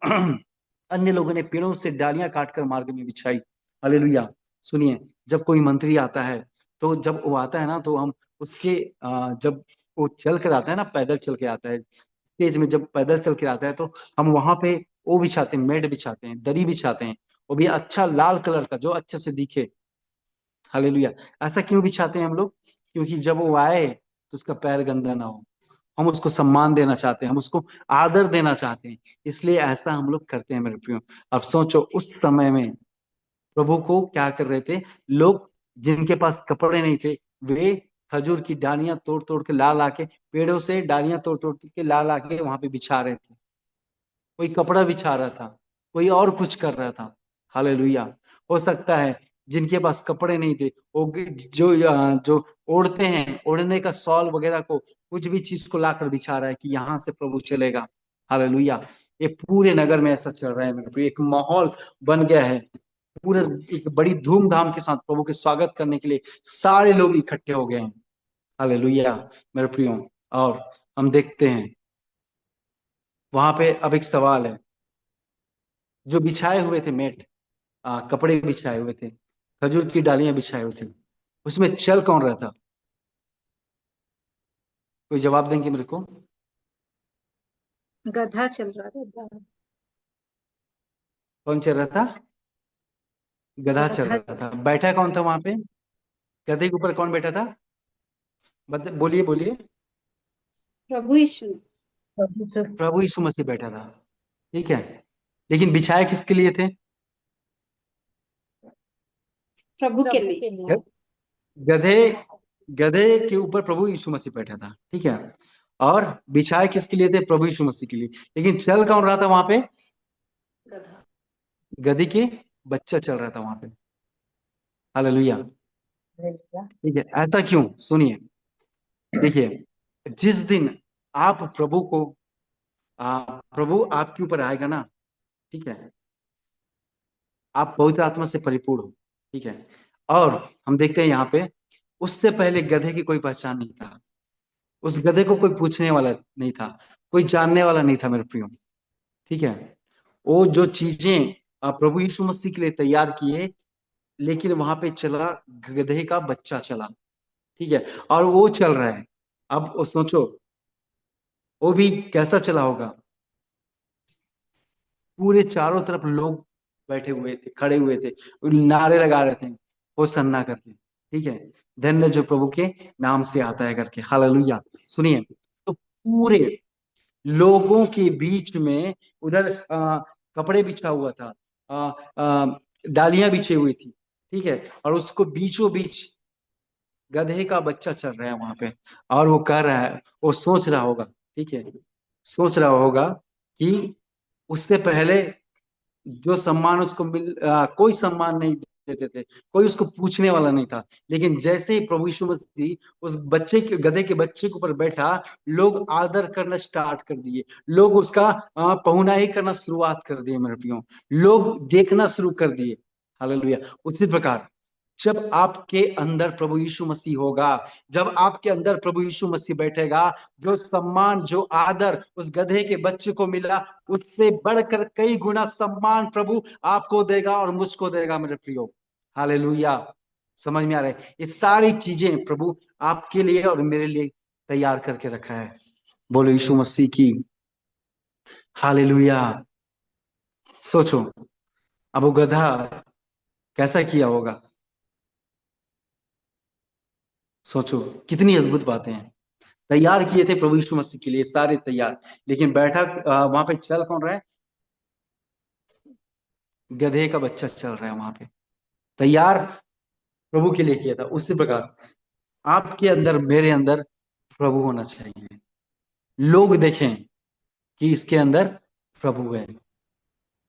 अन्य लोगों ने पेड़ों से डालियां काटकर मार्ग में बिछाई। हालेलुया। सुनिए, जब कोई मंत्री आता है, तो जब वो आता है ना, तो हम उसके जब वो चल कर आता है ना, पैदल चल के आता है, तेज में जब पैदल चल के आता है, तो हम वहां पे वो बिछाते हैं, मेड बिछाते हैं, दरी बिछाते हैं, वो भी अच्छा लाल कलर का जो अच्छे से दिखे। हालेलुया। ऐसा क्यों बिछाते हैं हम लोग? क्योंकि जब वो आए तो उसका पैर गंदा ना हो। हम उसको सम्मान देना चाहते हैं, हम उसको आदर देना चाहते हैं, इसलिए ऐसा हम लोग करते हैं मेरे प्रियो। अब सोचो उस समय में प्रभु को क्या कर रहे थे लोग, जिनके पास कपड़े नहीं थे, वे खजूर की डालियां तोड़ तोड़ के ला ला के, पेड़ों से डालियां तोड़ तोड़ के ला के वहां पे बिछा रहे थे। कोई कपड़ा बिछा रहा था, कोई और कुछ कर रहा था। हालेलुया। हो सकता है जिनके पास कपड़े नहीं थे वो जो ओढ़ते हैं, ओढ़ने का शॉल वगैरह को, कुछ भी चीज को लाकर बिछा रहा है कि यहाँ से प्रभु चलेगा। हालेलुया। ये पूरे नगर में ऐसा चल रहा है मेरे प्रिय, एक माहौल बन गया है। पूरे एक बड़ी धूमधाम के साथ प्रभु के स्वागत करने के लिए सारे लोग इकट्ठे हो गए हैं। हालेलुया मेरे प्रियो। और हम देखते हैं वहां पे अब एक सवाल है, जो बिछाए हुए थे मेट, कपड़े बिछाए हुए थे, खजूर की डालियां बिछाए हुए थे, उसमें चल कौन रहा था? कोई जवाब देंगे मेरे को? गधा चल रहा था। कौन चल रहा था? गधा चल गधा। रहा था। बैठा कौन था वहां पे? गधे के ऊपर कौन बैठा था? बोलिए बोलिए। प्रभु यीशु। प्रभु प्रभु यीशु मसीह बैठा था। ठीक है, लेकिन बिछाए किसके लिए थे? प्रभु के प्रभु लिए। के लिए। गधे, गधे के ऊपर प्रभु यीशु मसीह बैठा था। ठीक है, और बिछाए किसके लिए थे? प्रभु यीशु मसीह के लिए। लेकिन चल कौन रहा था वहां पे? गधा। गधी के बच्चा चल रहा था वहां पे। हालेलुया। ठीक है, ऐसा क्यों? सुनिए, देखिए, जिस दिन आप प्रभु को प्रभु आपके ऊपर आएगा ना, ठीक है, आप पवित्र आत्मा से परिपूर्ण हो। ठीक है, और हम देखते हैं यहाँ पे उससे पहले गधे की कोई पहचान नहीं था, उस गधे को कोई पूछने वाला नहीं था, कोई जानने वाला नहीं था मेरे प्रियो। ठीक है, वो जो चीजें प्रभु यीशु मसीह के लिए तैयार किए, लेकिन वहां पे चला गधे का बच्चा चला। ठीक है, और वो चल रहा है। अब वो सोचो, वो भी कैसा चला होगा? पूरे चारों तरफ लोग बैठे हुए थे, खड़े हुए थे, नारे लगा रहे थे होसन्ना करके। ठीक है, धन्य जो प्रभु के नाम से आता है करके। हालेलुया। सुनिए, तो पूरे लोगों के बीच में उधर कपड़े बिछा हुआ था, डालियां बिछी हुई थी। ठीक है, और उसको बीचों बीच गधे का बच्चा चल रहा है वहां पे। और वो कह रहा है, वो सोच रहा होगा, ठीक है, सोच रहा होगा कि उससे पहले जो सम्मान उसको कोई सम्मान नहीं देते थे, कोई उसको पूछने वाला नहीं था। लेकिन जैसे ही प्रभु यीशु मसीह उस बच्चे के, गधे के बच्चे के ऊपर बैठा, लोग आदर करना स्टार्ट कर दिए, लोग उसका पहुनाई करना शुरुआत कर दिए मेरे प्रियो, लोग देखना शुरू कर दिए। हालेलुया। उसी प्रकार जब आपके अंदर प्रभु यीशु मसीह होगा, जब आपके अंदर प्रभु यीशु मसीह बैठेगा, जो सम्मान, जो आदर उस गधे के बच्चे को मिला, उससे बढ़कर कई गुना सम्मान प्रभु आपको देगा और मुझको देगा मेरे प्रियो। हालेलुया। समझ में आ रहा है? ये सारी चीजें प्रभु आपके लिए और मेरे लिए तैयार करके रखा है। बोलो यीशु मसीह की हालेलुया। सोचो, अब वो गधा कैसा किया होगा? सोचो, कितनी अद्भुत बातें हैं। तैयार किए थे प्रभु यीशु मसीह के लिए, सारे तैयार, लेकिन बैठा वहां पे चल कौन रहा है? गधे का बच्चा चल रहा है वहां पे। तैयार प्रभु के लिए किया था। उसी प्रकार आपके अंदर, मेरे अंदर प्रभु होना चाहिए। लोग देखें कि इसके अंदर प्रभु है।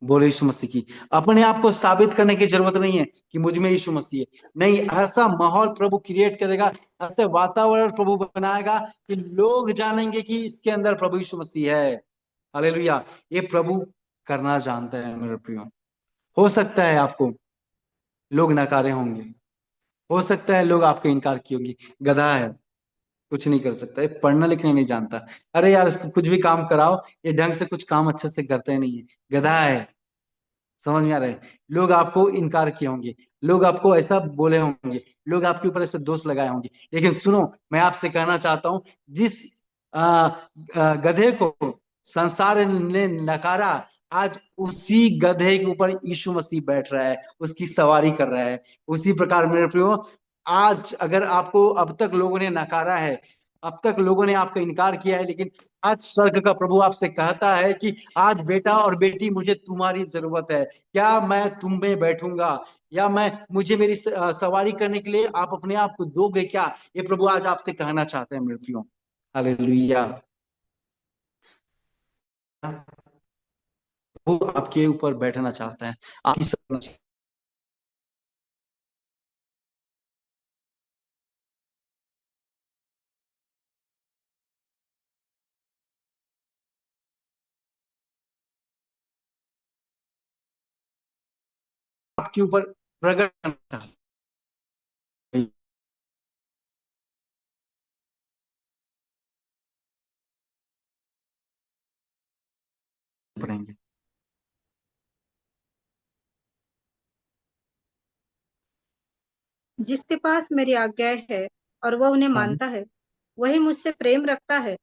बोलो यीशु मसीह की। अपने आप को साबित करने की जरूरत नहीं है कि मुझ में यीशु मसीह है, नहीं, ऐसा माहौल प्रभु क्रिएट करेगा, ऐसे वातावरण प्रभु बनाएगा कि लोग जानेंगे कि इसके अंदर प्रभु यीशु मसीह है। हालेलुया। ये प्रभु करना जानता है मेरे प्रियो। हो सकता है आपको लोग नकारे होंगे, हो सकता है लोग आपके इनकार की होगी, गधा है, कुछ नहीं कर सकता, ये पढ़ना लिखना नहीं जानता, अरे यार इसको कुछ भी काम कराओ, ये ढंग से कुछ काम अच्छे से करते नहीं है, गधा है। समझ में आ रहा है? लोग आपको इनकार किए होंगे, लोग आपको ऐसा बोले होंगे, लोग आपके ऊपर ऐसे दोष लगाए होंगे, लेकिन सुनो, मैं आपसे कहना चाहता हूं, जिस गधे को संसार ने नकारा, आज उसी गधे के ऊपर यीशु मसीह बैठ रहा है, उसकी सवारी कर रहा है। उसी प्रकार मेरे प्रियो, आज अगर आपको अब तक लोगों ने नकारा है, अब तक लोगों ने आपका इनकार किया है, लेकिन आज स्वर्ग का प्रभु आपसे कहता है कि आज बेटा और बेटी, मुझे तुम्हारी जरूरत है। क्या मैं तुम में बैठूंगा, या मैं मुझे मेरी सवारी करने के लिए आप अपने आप को दोगे क्या? ये प्रभु आज आपसे कहना चाहते हैं मेरे प्रियो। हालेलुया। वो आपके ऊपर बैठना चाहता है, आपकी आपके ऊपर प्रकट करना चाहता है। पढ़ेंगे। जिसके पास मेरी आज्ञाएं है और वह उन्हें हाँ। मानता है, वही मुझसे प्रेम रखता है।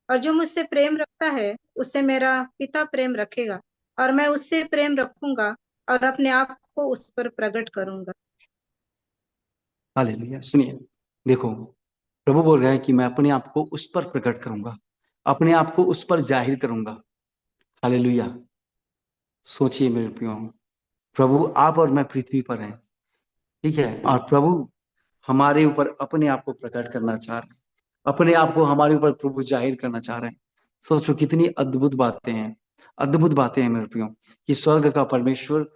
और जो मुझसे प्रेम रखता है, उससे मेरा पिता प्रेम रखेगा, और मैं उससे प्रेम रखूंगा और अपने आप को उस पर प्रकट करूंगा। हालेलुया। सुनिए, देखो, प्रभु बोल रहा है कि मैं अपने आप को उस पर प्रकट करूंगा, अपने आप को उस पर जाहिर करूंगा। हालेलुया। सोचिए मेरे प्रियो, प्रभु आप और मैं पृथ्वी पर हैं, ठीक है, और प्रभु हमारे ऊपर अपने आप को प्रकट करना चाह रहे हैं, अपने आप को हमारे ऊपर प्रभु जाहिर करना चाह रहे हैं। सोचो कितनी अद्भुत बातें हैं, अद्भुत बातें हैं मेरे प्रियो, कि स्वर्ग का परमेश्वर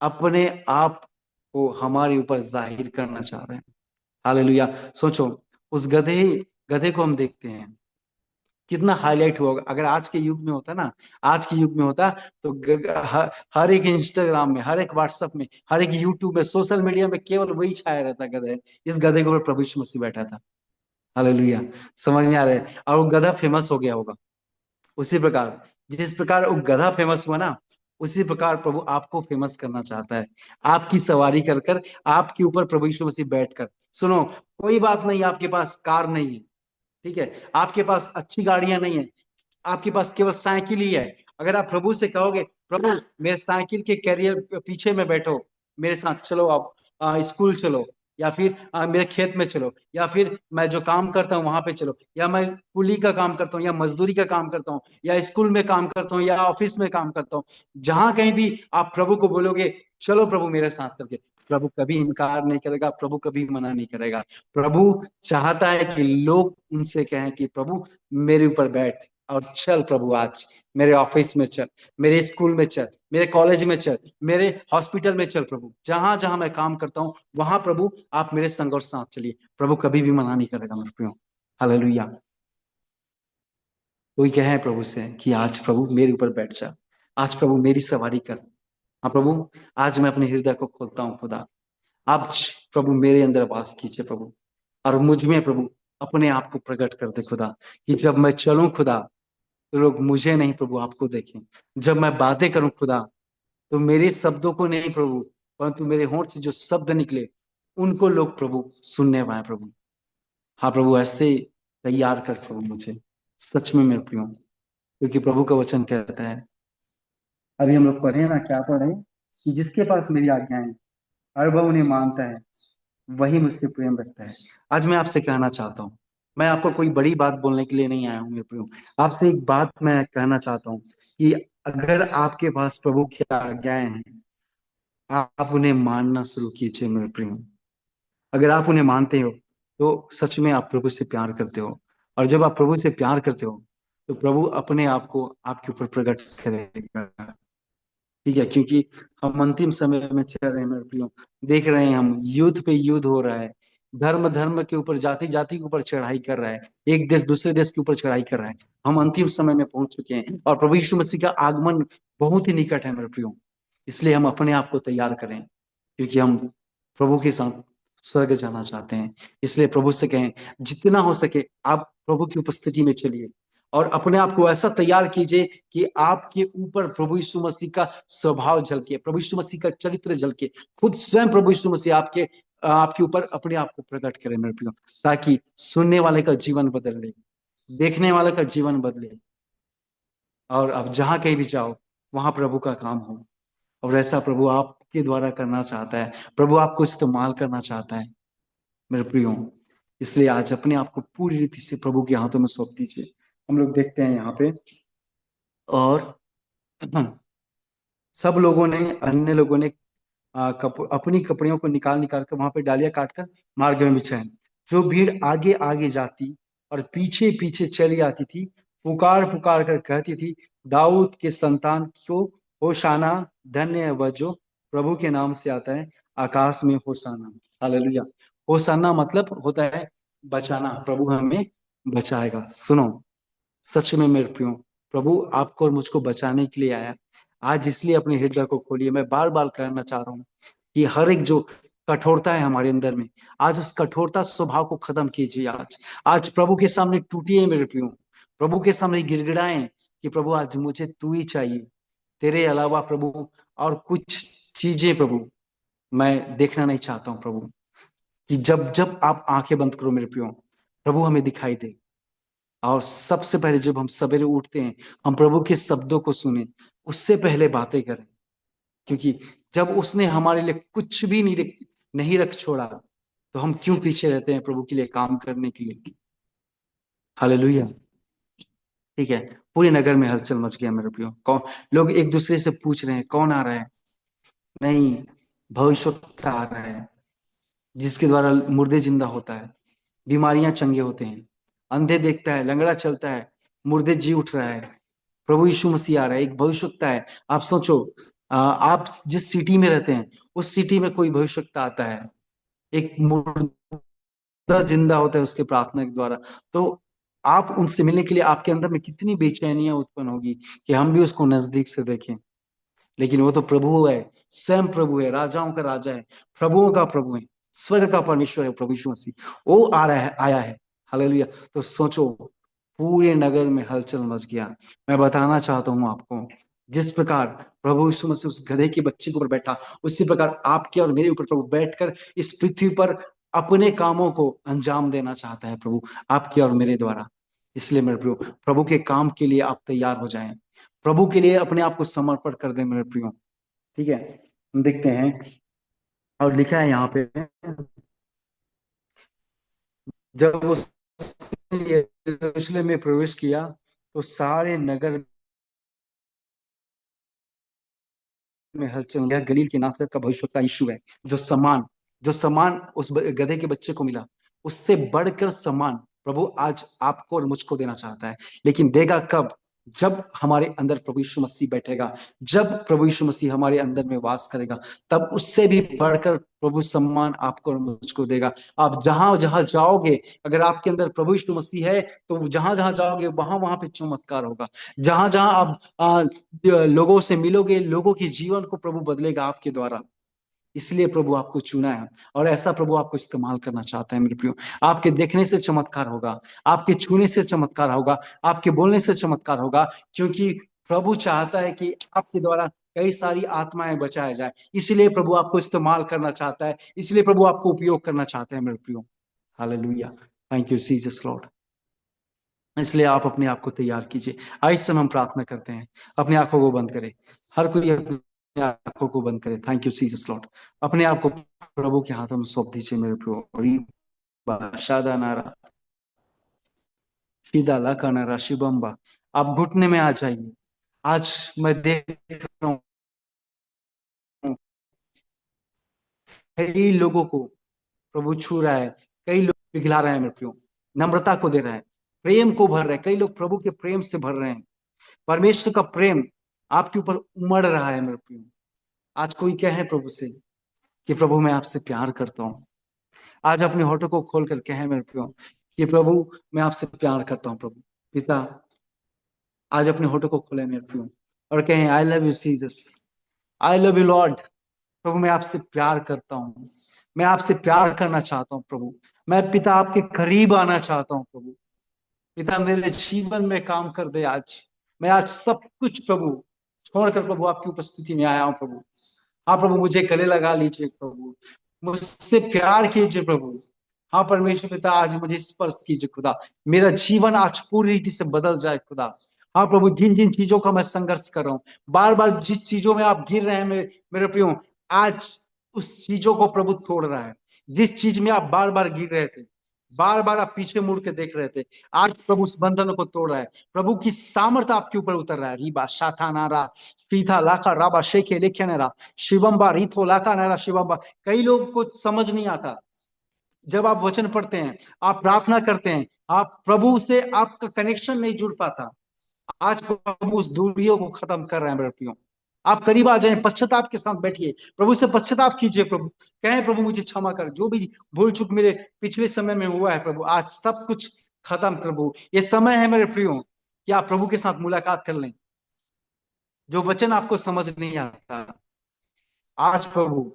अपने आप को हमारे ऊपर जाहिर करना चाह रहे हैं। हालेलुया। सोचो, उस गधे गधे को हम देखते हैं, कितना हाईलाइट हुआ अगर आज के युग में होता ना, आज के युग में होता तो हर एक इंस्टाग्राम में, हर एक व्हाट्सएप में, हर एक यूट्यूब में, सोशल मीडिया में केवल वही छाया रहता गधे। इस गधे के ऊपर प्रभु यीशु मसीह बैठा था। हालेलुया। समझ में आ रहा है? और वो गधा फेमस हो गया होगा। उसी प्रकार जिस प्रकार वो गधा फेमस हुआ ना, उसी प्रकार प्रभु आपको फेमस करना चाहता है, आपकी सवारी कर कर, आपके ऊपर प्रभु यीशु मसीह बैठकर। सुनो, कोई बात नहीं आपके पास कार नहीं है, ठीक है, आपके पास अच्छी गाड़ियां नहीं है, आपके पास केवल साइकिल ही है। अगर आप प्रभु से कहोगे, प्रभु मेरे साइकिल के कैरियर पीछे में बैठो, मेरे साथ चलो, आप स्कूल चलो, या फिर मेरे खेत में चलो, या फिर मैं जो काम करता हूँ वहां पे चलो, या मैं कुली का काम करता हूँ, या मजदूरी का काम करता हूँ, या स्कूल में काम करता हूँ, या ऑफिस में काम करता हूँ, जहां कहीं भी आप प्रभु को बोलोगे, चलो प्रभु मेरे साथ करके, प्रभु कभी इनकार नहीं करेगा, प्रभु कभी मना नहीं करेगा। प्रभु चाहता है कि लोग उनसे कहें कि प्रभु मेरे ऊपर बैठ, और चल प्रभु आज मेरे ऑफिस में चल, मेरे स्कूल में चल, मेरे कॉलेज में चल, मेरे हॉस्पिटल में चल, प्रभु जहां जहां मैं काम करता हूँ वहां प्रभु आप मेरे संग और साथ चलिए। प्रभु कभी भी मना नहीं करेगा मेरे प्रियो। हालेलुया। कोई कहे प्रभु से कि आज प्रभु मेरे ऊपर बैठ जा, आज प्रभु मेरी सवारी कर। हाँ प्रभु, आज मैं अपने हृदय को खोलता हूँ खुदा, आप प्रभु मेरे अंदर वास कीजिए प्रभु, और मुझ में प्रभु अपने आप को प्रकट कर दे खुदा, कि जब मैं चलूं खुदा तो लोग मुझे नहीं प्रभु आपको देखें। जब मैं बातें करूं खुदा, तो मेरे शब्दों को नहीं प्रभु, परंतु मेरे होंठ से जो शब्द निकले उनको लोग प्रभु सुनने पाए प्रभु। हाँ प्रभु, ऐसे तैयार कर प्रभु मुझे, सच में मेरे प्रियो, क्योंकि प्रभु का वचन कहता है, अभी हम लोग पढ़े ना, क्या पढ़े, कि जिसके पास मेरी आज्ञाएं हैं और वह उन्हें मानता है, वही मुझसे प्रेम रखता है। आज मैं आपसे कहना चाहता हूँ, मैं आपको कोई बड़ी बात बोलने के लिए नहीं आया हूँ मेरे प्रियो, आपसे एक बात मैं कहना चाहता हूँ, कि अगर आपके पास प्रभु की आज्ञाएं हैं, आप उन्हें मानना शुरू कीजिए मेरे प्रियो। अगर आप उन्हें मानते हो तो सच में आप प्रभु से प्यार करते हो, और जब आप प्रभु से प्यार करते हो तो प्रभु अपने आप को आपके ऊपर प्रकट करेगा। ठीक है, क्योंकि हम अंतिम समय में चल रहे हैं मेरे प्रियो, देख रहे हैं हम युद्ध पे युद्ध हो रहा है, धर्म धर्म के ऊपर, जाति जाति के ऊपर चढ़ाई कर रहा है, एक देश दूसरे देश के ऊपर चढ़ाई कर रहा है। हम अंतिम समय में पहुंच चुके हैं और प्रभु यीशु मसीह का आगमन बहुत ही निकट है मेरे प्रियो। इसलिए हम अपने आप को तैयार करें, क्योंकि हम प्रभु के साथ स्वर्ग जाना चाहते हैं। इसलिए प्रभु से कहें, जितना हो सके आप प्रभु की उपस्थिति में चलिए, और अपने आप को ऐसा तैयार कीजिए कि आपके ऊपर प्रभु यीशु मसीह का स्वभाव झलके, प्रभु यीशु मसीह का चरित्र झलके, खुद स्वयं प्रभु यीशु मसीह आपके आपके ऊपर अपने आप को प्रकट करे मेरे प्रियो, ताकि सुनने वाले का जीवन बदल ले, देखने वाले का जीवन बदले, और अब जहां कहीं भी जाओ वहां प्रभु का काम हो। और ऐसा प्रभु आपके द्वारा करना चाहता है, प्रभु आपको इस्तेमाल करना चाहता है मेरे प्रियो। इसलिए आज अपने आप को पूरी रीति से प्रभु के हाथों में सौंप दीजिए। हम लोग देखते हैं यहाँ पे, और सब लोगों ने, अन्य लोगों ने अपनी कपड़ियों को निकाल निकाल कर वहां पे डालियां काटकर मार्ग में बिछाए। जो भीड़ आगे आगे जाती और पीछे पीछे चली आती थी, पुकार पुकार कर कहती थी, दाऊद के संतान को होशाना, धन्य है वह जो प्रभु के नाम से आता है, आकाश में होशाना। हालेलुया। होशाना मतलब होता है बचाना, प्रभु हमें बचाएगा। सुनो, सच में मेरे प्रियो, प्रभु आपको और मुझको बचाने के लिए आया आज। इसलिए अपने हृदय को खोलिए। मैं बार बार कहना चाह रहा हूँ कि हर एक जो कठोरता है हमारे अंदर में, आज उस कठोरता स्वभाव को खत्म कीजिए। आज आज प्रभु के सामने टूटिए मेरे प्रियो, प्रभु के सामने गिड़गिड़ाएं कि प्रभु आज मुझे तू ही चाहिए, तेरे अलावा प्रभु और कुछ चीजें प्रभु मैं देखना नहीं चाहता हूँ प्रभु। कि जब जब आप आंखें बंद करो मेरे प्रियो, प्रभु हमें दिखाई दे। और सबसे पहले जब हम सवेरे उठते हैं, हम प्रभु के शब्दों को सुने, उससे पहले बातें करें। क्योंकि जब उसने हमारे लिए कुछ भी नहीं रख छोड़ा, तो हम क्यों पीछे रहते हैं प्रभु के लिए काम करने के लिए। हालेलुया। ठीक है, पूरे नगर में हलचल मच गया मेरे प्रियो। कौन, लोग एक दूसरे से पूछ रहे हैं कौन आ रहा है। नहीं, भविष्यवक्ता आ रहा है, जिसके द्वारा मुर्दे जिंदा होता है, बीमारियां चंगे होते हैं, अंधे देखता है, लंगड़ा चलता है, मुर्दे जी उठ रहा है। प्रभु यीशु मसीह आ रहा है, एक भविष्यवक्ता है। आप सोचो, आप जिस सिटी में रहते हैं उस सिटी में कोई भविष्यवक्ता आता है, एक मुर्दा जिंदा होता है उसके प्रार्थना के द्वारा। तो आप उनसे मिलने के लिए आपके अंदर में कितनी बेचैनियां उत्पन्न होगी कि हम भी उसको नजदीक से देखें। लेकिन वो तो प्रभु है, स्वयं प्रभु है, राजाओं का राजा है, प्रभुओं का प्रभु है, स्वर्ग का परमेश्वर है प्रभु यीशु मसीह। वो आ रहा है, आया है। हालेलुया। तो सोचो, पूरे नगर में हलचल मच गया। मैं बताना चाहता हूँ आपको, जिस प्रकार प्रभु यीशु मसीह उस गधे के बच्चे के ऊपर बैठा, उसी प्रकार आपके और मेरे ऊपर प्रभु बैठकर इस पृथ्वी पर अपने कामों को अंजाम देना चाहता है प्रभु, आपके और मेरे द्वारा। इसलिए मेरे प्रभु, प्रभु के काम के लिए आप तैयार हो जाएं, प्रभु के लिए अपने आप को समर्पण कर दें मेरे प्रियो। ठीक है, हम देखते हैं, और लिखा है यहाँ पे, जब उसने यरूशलेम में प्रवेश किया तो सारे नगर में हलचल। यह गलील के नासरत का भविष्यवक्ता यीशु है। जो सम्मान उस गधे के बच्चे को मिला, उससे बढ़कर सम्मान प्रभु आज आपको और मुझको देना चाहता है। लेकिन देगा कब? जब हमारे अंदर प्रभु यीशु मसीह बैठेगा, जब प्रभु यीशु मसीह हमारे अंदर में वास करेगा, तब उससे भी बढ़कर प्रभु सम्मान आपको और मुझको देगा। आप जहां जहां जाओगे, अगर आपके अंदर प्रभु यीशु मसीह है, तो जहां जहां जाओगे वहां वहां पे चमत्कार होगा। जहां जहां आप लोगों से मिलोगे, लोगों के जीवन को प्रभु बदलेगा आपके द्वारा। इसलिए प्रभु आपको चुना है, और ऐसा प्रभु आपको इस्तेमाल करना चाहता है मेरे प्रियो। आपके देखने से चमत्कार होगा, आपके छूने से चमत्कार होगा, आपके बोलने से चमत्कार होगा, क्योंकि प्रभु चाहता है कि आपके द्वारा कई सारी आत्माएं बचाया जाए। इसलिए प्रभु आपको इस्तेमाल करना चाहता है, इसलिए प्रभु आपको उपयोग करना चाहता है मेरे प्रियो। Hallelujah. Thank you Jesus Lord. इसलिए आप अपने आप को तैयार कीजिए। आज समय हम प्रार्थना करते हैं, अपनी आंखों को बंद करें। हर कोई अपनी आंखों को बंद करे। Thank you Jesus Lord. अपने आप को प्रभु के हाथों में सौंप दीजिए मेरे प्रभु। शादा नारा, सीधा लाका नारा, शिबम्बा। आप घुटने में आ जाइए। आज मैं देख रहा हूँ कई लोगों को प्रभु छू रहा है, कई लोग पिघला रहे हैं मेरे प्रियो, नम्रता को दे रहे हैं, प्रेम को भर रहे हैं। कई लोग प्रभु के प्रेम से भर रहे हैं। परमेश्वर का प्रेम आपके ऊपर उमड़ रहा है मेरे प्रियो। आज कोई कहे प्रभु से कि प्रभु मैं आपसे प्यार करता हूँ। आज अपने होठों को खोल कर कहे मेरे प्रियो कि प्रभु मैं आपसे प्यार करता हूँ। प्रभु पिता, आज अपने होठों को खोले मेरे प्रियो और कहें, I love you Jesus, I love you lord. प्रभु मैं आपसे प्यार करता हूँ, मैं आपसे प्यार करना चाहता हूँ प्रभु। मैं पिता आपके करीब आना चाहता हूँ प्रभु। पिता मेरे जीवन में काम कर दे आज। मैं आज सब कुछ प्रभु छोड़कर प्रभु आपकी उपस्थिति में आया हूँ प्रभु। हाँ प्रभु, मुझे गले लगा लीजिए प्रभु, मुझसे प्यार कीजिए प्रभु। हाँ परमेश्वर पिता, आज मुझे स्पर्श कीजिए खुदा। मेरा जीवन आज पूरी रीति से बदल जाए खुदा। हाँ प्रभु, जिन जिन चीजों का मैं संघर्ष कर रहा हूँ, बार बार जिस चीजों में आप गिर रहे हैं मेरे प्रियो, आज उस चीजों को प्रभु तोड़ रहा है। जिस चीज में आप बार बार गिर रहे थे, बार बार आप पीछे मुड़ के देख रहे थे, आज प्रभु उस बंधन को तोड़ रहा है। प्रभु की सामर्थ्य आपके ऊपर उतर रहा है। रीबा शाथा नारा पीथा लाखा राबा शेखे लेखे नारा शिवम्बा रीथो लाखा नारा शिवम्बा। कई लोगों को समझ नहीं आता, जब आप वचन पढ़ते हैं, आप प्रार्थना करते हैं, आप प्रभु से आपका कनेक्शन नहीं जुड़ पाता। आज प्रभु उस दूरियों को खत्म कर रहे हैं मेरे प्रियो। आप करीब आ जाएं, पश्चाताप के साथ बैठिए, प्रभु से पश्चाताप कीजिए। प्रभु कहें, प्रभु मुझे क्षमा कर, जो भी भूल चूक मेरे पिछले समय में हुआ है प्रभु, आज सब कुछ खत्म कर। प्रभु ये समय है मेरे प्रियो कि आप प्रभु के साथ मुलाकात कर लें। जो वचन आपको समझ नहीं आता, आज प्रभु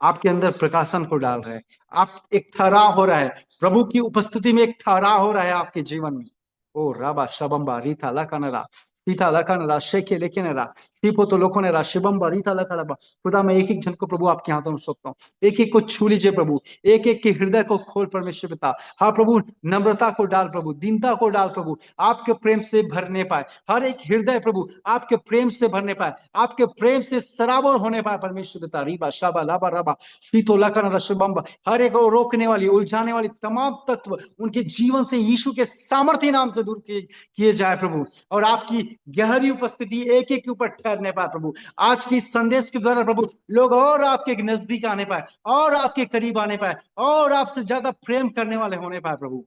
आपके अंदर प्रकाशन को डाल रहा है। आप एक ठहराव हो रहा है, प्रभु की उपस्थिति में एक ठहराव हो रहा है आपके जीवन में। ओ राबा शबम्बा रीथा लखनरा पीता लखनरा शेखे लेखनरा पीपो तो लोखनरा शिबम्बा रीथा लखनरा। खुदा मैं एक एक जन को प्रभु आपके हाथों में सौंपता हूँ। एक एक को छू लीजिए प्रभु, एक एक के हृदय को खोल परमेश्वर पिता। हाँ प्रभु, नम्रता को डाल प्रभु, दीनता को डाल प्रभु, आपके प्रेम से भरने पाए हर एक हृदय प्रभु, आपके प्रेम से भरने पाए, आपके प्रेम से सराबोर होने पाए परमेश्वर पिता। रीबा शाबा लाबा रबा शीतो लखन रशबम्बा। हर एक को रोकने वाली, उलझाने वाली तमाम तत्व उनके जीवन से यीशु के सामर्थ्य नाम से दूर किए जाए प्रभु, और आपकी गहरी उपस्थिति एक एक के ऊपर ठहरने पाए प्रभु। आज की संदेश के द्वारा प्रभु लोग और आपके नजदीक आने पाए, और आपके करीब आने पाए, और आपसे ज्यादा प्रेम करने वाले होने पाए प्रभु।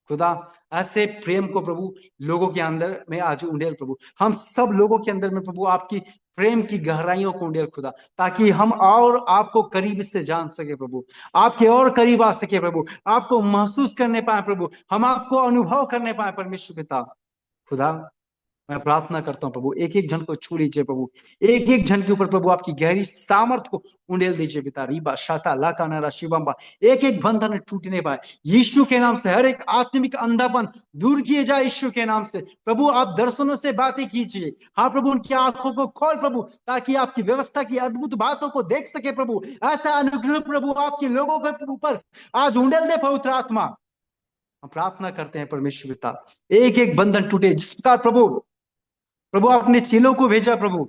खुदा ऐसे प्रेम को प्रभु लोगों के अंदर में आज उंडेल प्रभु, हम सब लोगों के अंदर में प्रभु आपकी प्रेम की गहराइयों को उंडेल खुदा, ताकि हम और आपको करीब से जान सके प्रभु, आपके और करीब आ सके प्रभु, आपको महसूस करने पाए प्रभु, हम आपको अनुभव करने पाए परमेश्वर पिता। खुदा मैं प्रार्थना करता हूँ प्रभु, एक एक जन को छू लीजिए प्रभु, एक एक जन के ऊपर प्रभु आपकी गहरी सामर्थ को उंडेल दीजिए पिता। रीबा शाता लाका नारा शिवम्बा, एक एक बंधन टूटने पाए यीशु के नाम से। हर एक आत्मिक अंधापन दूर किए जाए यीशु के नाम से प्रभु। आप दर्शनों से बातें कीजिए, हाँ प्रभु, उनकी आंखों को खोल प्रभु, ताकि आपकी व्यवस्था की अद्भुत बातों को देख सके प्रभु। ऐसा अनुग्रह प्रभु आपके लोगों के ऊपर आज उंडेल दे पवित्र आत्मा। हम प्रार्थना करते हैं परमेश्वर पिता, एक एक बंधन टूटे। जिस प्रकार प्रभु आपने चेलों को भेजा प्रभु,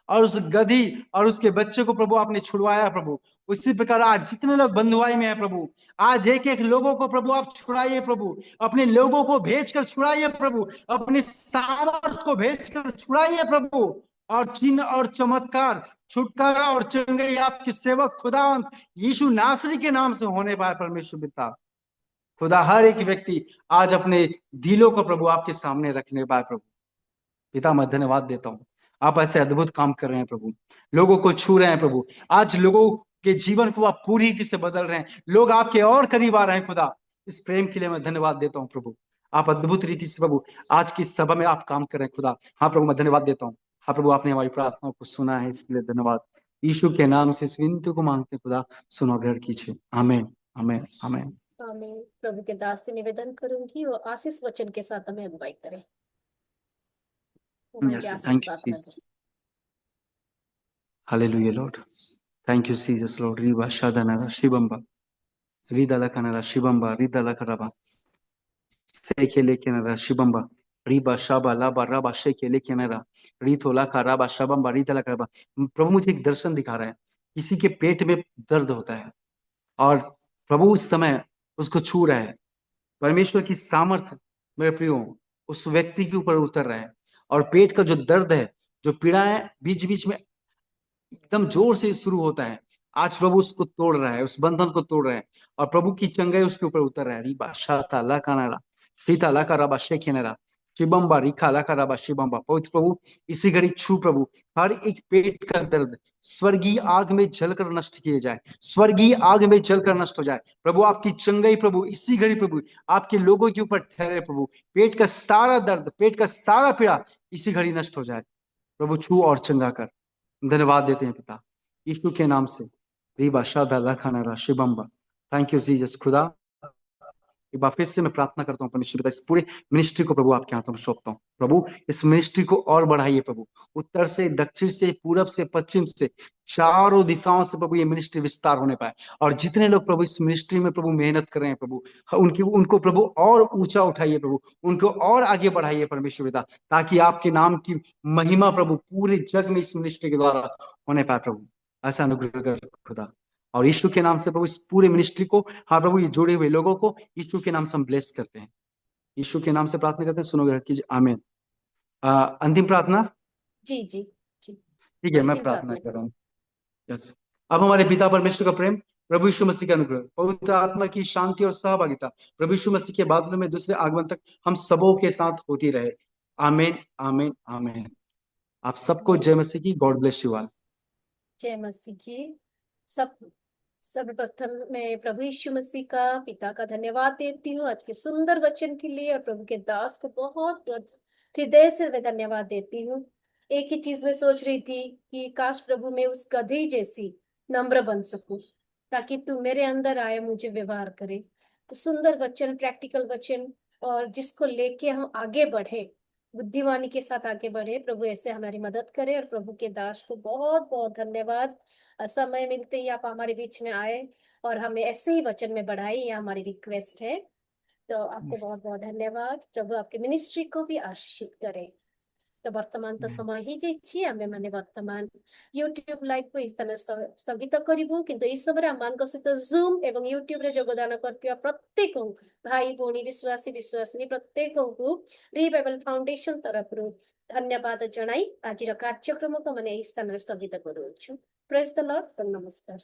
और उस गधी और उसके बच्चे को प्रभु आपने छुड़वाया प्रभु, उसी प्रकार आज जितने लोग बंधुआई में है प्रभु, आज एक एक लोगों को प्रभु आप छुड़ाइए प्रभु, अपने लोगों को भेजकर छुड़ाइए प्रभु, अपने सामर्थ को भेजकर छुड़ाइए प्रभु। और चिन्ह और चमत्कार, छुटकारा और चंगाई आपके सेवक खुदावंत यीशु नासरी के नाम से होने पाए परमेश्वर पिता। खुदा हर एक व्यक्ति आज अपने दिलों को प्रभु आपके सामने रखने पाए प्रभु। पिता मैं धन्यवाद देता हूँ, आप ऐसे अद्भुत काम कर रहे हैं प्रभु, लोगों को छू रहे हैं प्रभु। आज लोगों के जीवन को आप पूरी रीति से बदल रहे हैं, लोग आपके और करीब आ रहे हैं खुदा। इस प्रेम के लिए मैं धन्यवाद देता हूँ प्रभु। आप अद्भुत रीति से प्रभु आज की सभा में आप काम कर रहे हैं खुदा। हाँ प्रभु मैं धन्यवाद देता हूँ। हाँ प्रभु आपने हमारी प्रार्थनाओं को सुना है, इसके लिए धन्यवाद। यीशु के नाम से इस विनती को मांगते खुदा, सुनो ग्रहण कीजिए। आमीन आमीन आमीन। मैं प्रभु के दास से निवेदन करूंगी, वो आशीष वचन के साथ हमें अगुवाई करें। Yes, thank you, Jesus. Hallelujah, Lord. Thank you, Jesus, Lord. Riba Shadanara Shibamba. Ridala Kanara Shibamba. Ridala Karaba. Seke Lekenara Shibamba. Riba Shaba Laba Raba Sheke Lekenara. Rito Laka Raba Shabamba. Ridala Karaba. प्रभु मुझे एक दर्शन दिखा रहा है, किसी के पेट में दर्द होता है और प्रभु उस समय उसको छू रहा है। परमेश्वर की सामर्थ मेरे प्रियो उस व्यक्ति के ऊपर उतर रहा है, और पेट का जो दर्द है, जो पीड़ाएं बीच बीच में एकदम जोर से शुरू होता है, आज प्रभु उसको तोड़ रहा है, उस बंधन को तोड़ रहा है, और प्रभु की चंगाई उसके ऊपर उतर रहा है। रीबा शाता लाकानारा सीता लाका रबा शेखेनरा शिबम्बा रिखा लाका रबा शिबम्बा। पवित्र प्रभु इसी घड़ी छू प्रभु हर एक पेट का दर्द स्वर्गीय आग में जलकर नष्ट किए जाए, स्वर्गीय आग में जलकर नष्ट हो जाए प्रभु। आपकी चंगाई प्रभु इसी घड़ी प्रभु आपके लोगों के ऊपर ठहरे प्रभु। पेट का सारा दर्द, पेट का सारा पीड़ा इसी घड़ी नष्ट हो जाए प्रभु। छू और चंगा कर, धन्यवाद देते हैं पिता यीशु के नाम से। रीबा शादा लखाना शिबम्बा। थैंक यू जीसस खुदा, एक बार फिर से मैं प्रार्थना करता हूँ परमेश्वर पिता, इस पूरे मिनिस्ट्री को प्रभु आपके हाथों में सौंपता हूँ प्रभु। इस मिनिस्ट्री को और बढ़ाइए प्रभु, उत्तर से, दक्षिण से, पूरब से, पश्चिम से, चारों दिशाओं से प्रभु ये मिनिस्ट्री विस्तार होने पाए। और जितने लोग प्रभु इस मिनिस्ट्री में प्रभु मेहनत कर रहे हैं प्रभु, उनको प्रभु और ऊंचा उठाइए प्रभु, उनको और आगे बढ़ाइए परमेश्वर पिता, ताकि आपके नाम की महिमा प्रभु पूरे जग में इस मिनिस्ट्री के द्वारा होने पाए प्रभु। ऐसा अनुग्रह कर खुदा। और यीशु के नाम से प्रभु इस पूरे मिनिस्ट्री को, हाँ प्रभु, ये जुड़े हुए लोगों को यीशु के नाम से हम ब्लेस करते हैं। यीशु के नाम से प्रार्थना करते हैं, सुनो ग्रहण कीजिए, आमीन। अंतिम प्रार्थना। जी जी जी। ठीक है, मैं अंतिम प्रार्थना प्रार्थना कर रहा कीजिए। हूँ। यस। अब हमारे पिता परमेश्वर का प्रेम, प्रभु यीशु मसीह का अनुग्रह, पवित्र आत्मा की शांति और सहभागिता प्रभु यीशु मसीह के बादलों में दूसरे आगमन तक हम सबों के साथ होती रहे। आमीन, आमीन, आमीन। आप सबको जय मसीह की। God bless you all. जय मसीह की। सब सर्वप्रथम मैं प्रभु यीशु मसीह का, पिता का धन्यवाद देती हूँ आज के सुंदर वचन के लिए, और प्रभु के दास को बहुत बहुत हृदय से मैं धन्यवाद देती हूँ। एक ही चीज मैं सोच रही थी कि काश प्रभु मैं उस गधी जैसी नम्र बन सकूं, ताकि तू मेरे अंदर आए, मुझे व्यवहार करे। तो सुंदर वचन, प्रैक्टिकल वचन, और जिसको लेके हम आगे बढ़े, बुद्धिमानी के साथ आगे बढ़े। प्रभु ऐसे हमारी मदद करे। और प्रभु के दास को बहुत बहुत धन्यवाद। समय मिलते ही आप हमारे बीच में आए और हमें ऐसे ही वचन में बढ़ाए, ये हमारी रिक्वेस्ट है। तो आपको बहुत बहुत धन्यवाद। प्रभु आपके मिनिस्ट्री को भी आशीषित करे। तो ବର୍ତ୍ତମାନ ତ ସମୟ ହେଇଯାଇଛି, ଆମେ ମାନେ ବର୍ତ୍ତମାନ ୟୁଟ୍ୟୁବ ଲାଇଭ କୁ ସ୍ଥାନ ସ୍ଥଗିତ କରିବୁ। କିନ୍ତୁ ଏହି ସମୟରେ ଆମମାନଙ୍କ ସହିତ ଜୁମ୍ ଏବଂ ୟୁଟ୍ୟୁବ ରେ ଯୋଗଦାନ କରିଥିବା ପ୍ରତ୍ୟେକ ଭାଇ ଭଉଣୀ, ବିଶ୍ୱାସୀ ବିଶ୍ୱାସିନୀ ପ୍ରତ୍ୟେକଙ୍କୁ ରିଭାଇବାଲ ଫାଉଣ୍ଡେସନ ତରଫରୁ ଧନ୍ୟବାଦ ଜଣାଇ ଆଜିର କାର୍ଯ୍ୟକ୍ରମକୁ ଆମେ ଏହି ସ୍ଥାନରେ ସ୍ଥଗିତ କରୁଅଛୁ। ପ୍ରେଜ୍ ଦ ଲର୍ଡ। ନମସ୍କାର।